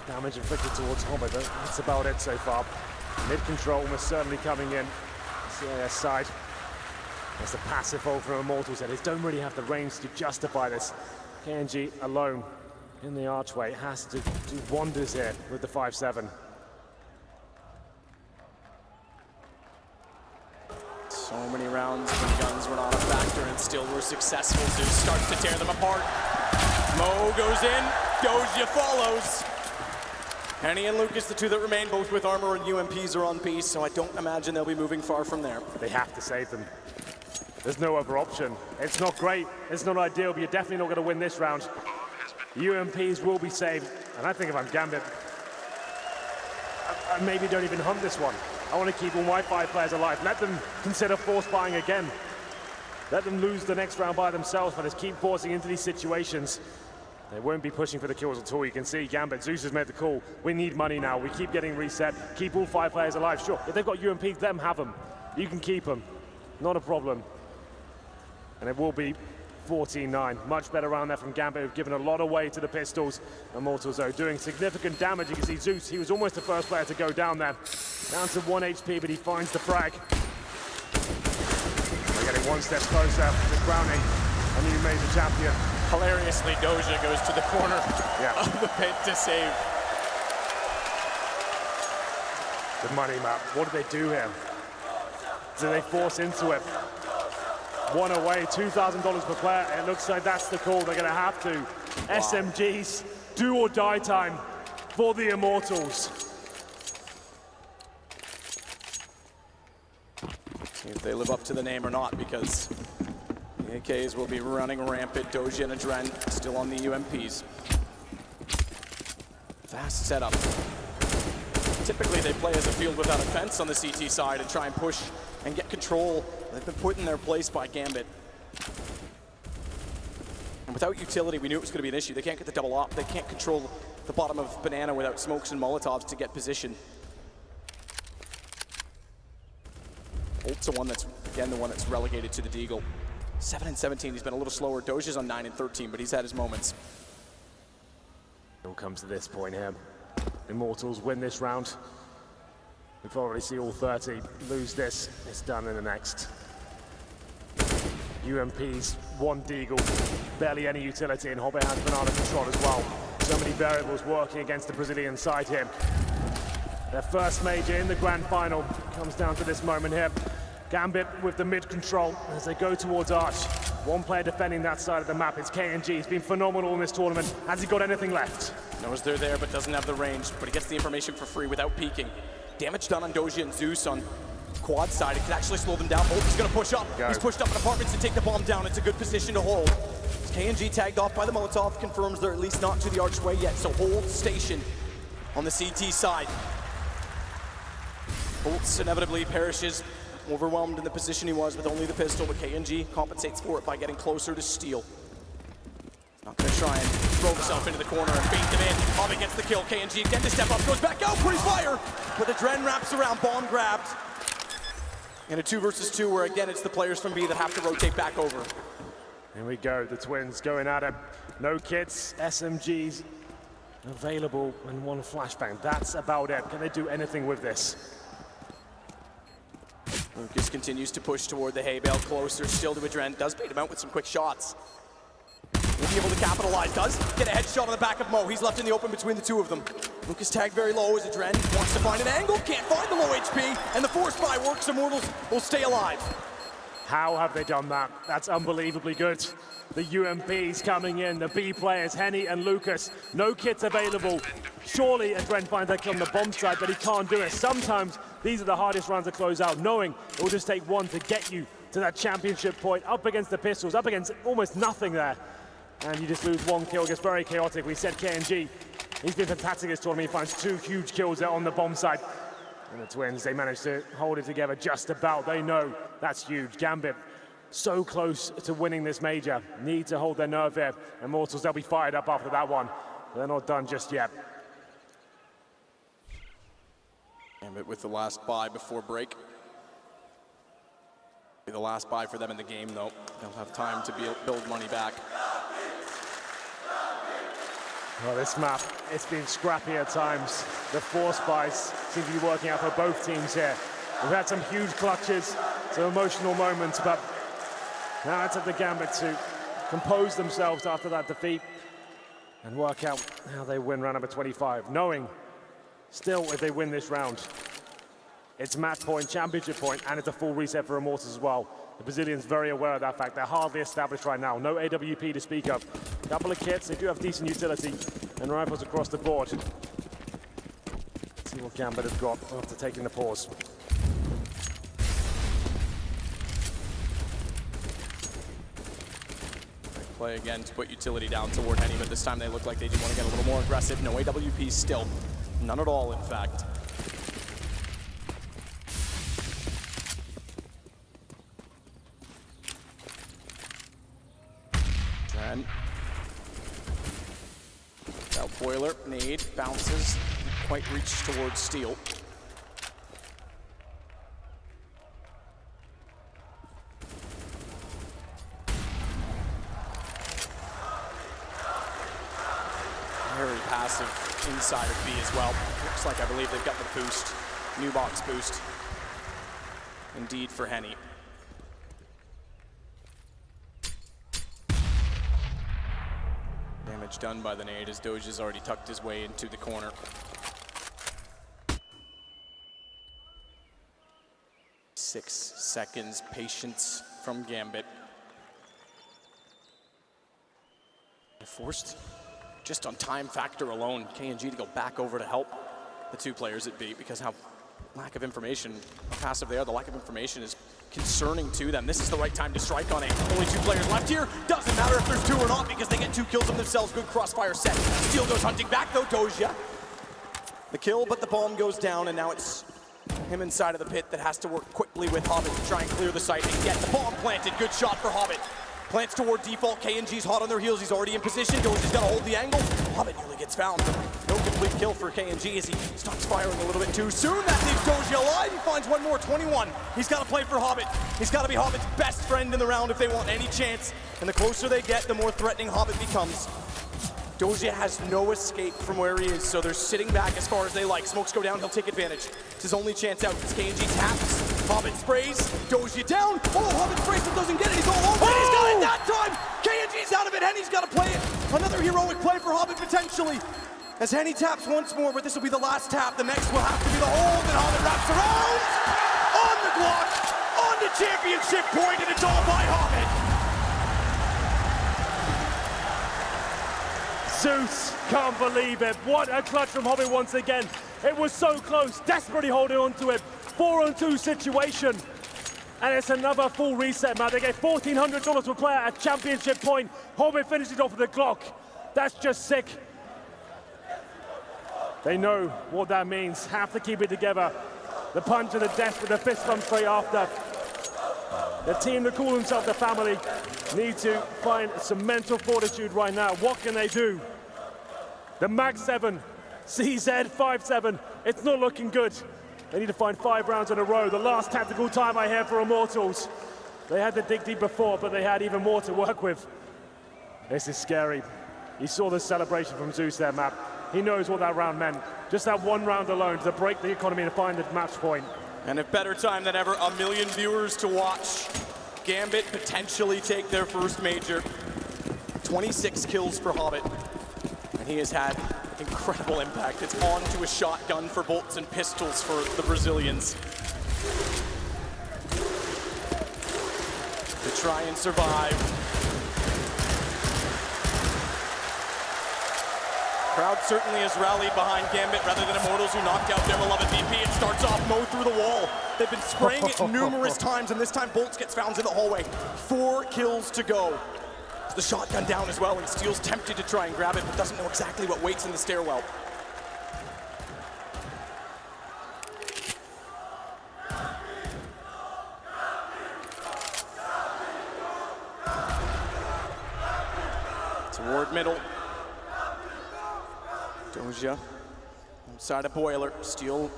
Damage inflicted towards Hobbit, but that's about it so far. Mid control almost certainly coming in. CIS side. That's the passive hold from Immortals, and they don't really have the range to justify this. KNG alone in the archway has to do wonders here with the 5-7. So many rounds when guns were not a factor and still were successful. Zeus starts to tear them apart. Mo goes in, Doja follows. Henny and Lucas, the two that remain, both with armor and UMPs are on piece, so I don't imagine they'll be moving far from there. They have to save them. There's no other option. It's not great, it's not ideal, but you're definitely not going to win this round. UMPs will be saved, and I think if I'm Gambit, I maybe don't even hunt this one. I want to keep all my 5 players alive. Let them consider force buying again. Let them lose the next round by themselves, but just keep forcing into these situations. They won't be pushing for the kills at all. You can see Gambit, Zeus has made the call. We need money now. We keep getting reset. Keep all 5 players alive. Sure, if they've got UMPs, let them have them. You can keep them. Not a problem. And it will be 14-9. Much better round there from Gambit, who've given a lot away to the pistols. Immortals, though, doing significant damage. You can see Zeus, he was almost the first player to go down there. Down to 1 HP, but he finds the frag. They're getting 1 step closer to crowning a new major champion. Hilariously, Doja goes to the corner of the pit to save. The money map. What do they do here? Do they force into it? 1 away, $2,000 per player. It looks like that's the call. They're going to have to. Wow. SMGs, do or die time for the Immortals. See if they live up to the name or not, because the AKs will be running rampant. Doja and Adren still on the UMPs. Fast setup. Typically they play as a field without a fence on the CT side and try and push and get control. They've been put in their place by Gambit. And without utility, we knew it was going to be an issue. They can't get the double op. They can't control the bottom of Banana without smokes and Molotovs to get position. BOLTZ the one that's, again, the one that's relegated to the Deagle. 7 and 17, he's been a little slower. Doja's on 9 and 13, but he's had his moments. It all comes to this point here. Immortals win this round. We've already seen all 30 lose this. It's done in the next. UMPs, 1 Deagle, barely any utility, and Hobbit has banana control as well. So many variables working against the Brazilian side here. Their first major in the grand final comes down to this moment here. Gambit with the mid control as they go towards Arch. 1 player defending that side of the map. It's KNG. He's been phenomenal in this tournament. Has he got anything left? Knows they're there, but doesn't have the range. But he gets the information for free without peeking. Damage done on Doja and Zeus on quad side. It could actually slow them down. BOLTZ is going to push up. He's pushed up in apartments to take the bomb down. It's a good position to hold. KNG tagged off by the Molotov, confirms they're at least not to the archway yet, so hold station on the CT side. BOLTZ inevitably perishes, overwhelmed in the position he was with only the pistol, but KNG compensates for it by getting closer to steal. Not gonna try and throw himself into the corner and bait them in. Hobbit gets the kill. KNG again to step up, goes back out, pretty fire, but the Dren wraps around, bomb grabbed. In a 2 versus 2 where again it's the players from B that have to rotate back over. Here we go, the twins going at it. No kits, SMGs available, and 1 flashbang. That's about it. Can they do anything with this? Lucas continues to push toward the hay bale, closer still to Adren. Does bait him out with some quick shots. Will be able to capitalize, does get a headshot on the back of Mo. He's left in the open between the 2 of them. Lucas tagged very low as Adren wants to find an angle, can't find the low HP, and the force buy works. Immortals will stay alive. How have they done that? That's unbelievably good. The UMPs coming in, the B players, Henny and Lucas. No kits available. Surely Adren finds that kill on the bomb side, but he can't do it. Sometimes these are the hardest rounds to close out, knowing it will just take 1 to get you to that championship point, up against the pistols, up against almost nothing there. And you just lose 1 kill. It gets very chaotic. We said KNG, he's been fantastic this tournament. He finds 2 huge kills there on the bomb side. And the twins, they managed to hold it together just about. They know that's huge. Gambit, so close to winning this major. Need to hold their nerve here. Immortals, they'll be fired up after that one. But they're not done just yet. Gambit with the last buy before break. Be the last buy for them in the game, though. They'll have time to build money back. Well, this map, it's been scrappy at times. The force buys seem to be working out for both teams here. We've had some huge clutches, some emotional moments, but now it's up to Gambit to compose themselves after that defeat and work out how they win round number 25, knowing still if they win this round, it's match point, championship point, and it's a full reset for Immortals as well. The Brazilians very aware of that fact. They're hardly established right now. No AWP to speak of. Couple of kits, they do have decent utility, and rifles across the board. Let's see what Gambit have got after taking the pause. Play again to put utility down toward Henny, but this time they look like they do want to get a little more aggressive. No AWP still. None at all, in fact. Dren. Out boiler, nade, bounces, quite reach towards steel. Very passive inside of B as well. Looks like, I believe they've got the boost, new box boost. Indeed for Henny. Damage done by the nade as Doge has already tucked his way into the corner. Six seconds, patience from Gambit. Forced just on time factor alone, KNG to go back over to help the 2 players at B, because how lack of information, how passive they are, the lack of information is concerning to them. This is the right time to strike on it. Only 2 players left here. Doesn't matter if there's 2 or not, because they get 2 kills on themselves. Good crossfire set. Steel goes hunting back though, Doja. The kill, but the bomb goes down, and now it's him inside of the pit that has to work quickly with Hobbit to try and clear the site and get the bomb planted. Good shot for Hobbit. Plants toward default. KNG's hot on their heels. He's already in position. Doja's got to hold the angle. Hobbit nearly gets found. No complete kill for KNG as he stops firing a little bit too soon. That leaves Doja alive. He finds one more, 21. He's got to play for Hobbit. He's got to be Hobbit's best friend in the round if they want any chance. And the closer they get, the more threatening Hobbit becomes. Doja has no escape from where he is, so they're sitting back as far as they like. Smokes go down, he'll take advantage. It's his only chance out because KNG taps. Hobbit sprays, Doja down. Oh, Hobbit sprays but doesn't get it. He's all over it. He's got it that time. KNG's out of it. Henny's got to play it. Another heroic play for Hobbit potentially. As Henny taps once more, but this will be the last tap. The next will have to be the hold, and Hobbit wraps around. On the block, on the championship point, and it's all by Hobbit. Zeus can't believe it. What a clutch from Hobbit once again. It was so close, desperately holding on to it. 4-on-2 situation. And it's another full reset, man. They get $1,400 per player at championship point. Hobbit finishes off with the clock. That's just sick. They know what that means. Have to keep it together. The punch of the death with the fist bump straight after. The team that call themselves the family need to find some mental fortitude right now. What can they do? The Mag 7, CZ 5-7. It's not looking good. They need to find 5 rounds in a row. The last tactical time I hear for Immortals. They had the dig deep before, but they had even more to work with. This is scary. You saw the celebration from Zeus there, Map. He knows what that round meant. Just that one round alone to break the economy and find the match point. And if better time than ever, 1 million viewers to watch Gambit potentially take their first major. 26 kills for Hobbit. And he has had incredible impact. It's on to a shotgun for bolts and pistols for the Brazilians. To try and survive. Crowd certainly has rallied behind Gambit rather than Immortals, who knocked out their beloved VP. It starts off Mo through the wall. They've been spraying it numerous times, and this time BOLTZ gets found in the hallway. 4 kills to go. The shotgun down as well, and Steel's tempted to try and grab it, but doesn't know exactly what waits in the stairwell. Toward middle. Doja inside a boiler. Steel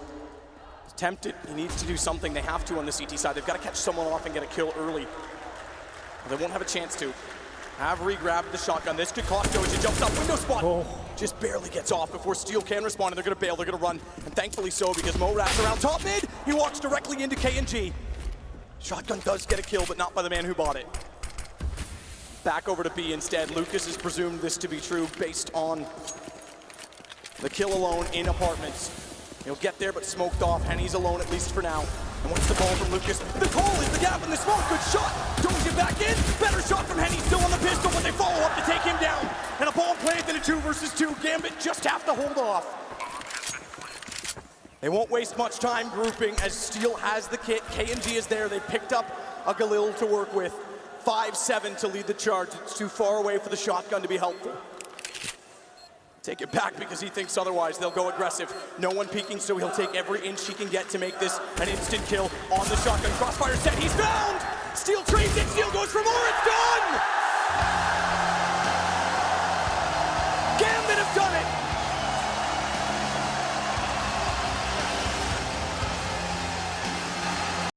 is tempted. He needs to do something. They have to on the CT side. They've got to catch someone off and get a kill early. They won't have a chance to. Have re-grabbed the shotgun. This could cost Doja. Jumps up, window spot. Just barely gets off before Steel can respond, and they're going to bail. They're going to run, and thankfully so, because Mo wraps around top mid. He walks directly into KNG. Shotgun does get a kill, but not by the man who bought it. Back over to B instead. Lucas has presumed this to be true based on the kill alone in apartments. He'll get there, but smoked off. Henny's alone, at least for now. And once the ball from Lucas, the call is the gap in the smoke. Good shot. Don't get back in. Better shot from Henny. Still on the pistol, but they follow up to take him down. And a ball planted in a 2 versus 2. Gambit just have to hold off. They won't waste much time grouping as Steel has the kit. KNG is there. They picked up a Galil to work with. 5-7 to lead the charge. It's too far away for the shotgun to be helpful. Take it back because he thinks otherwise. They'll go aggressive. No one peeking, so he'll take every inch he can get to make this an instant kill on the shotgun. Crossfire set, he's found! Steel trades it, Steel goes for more!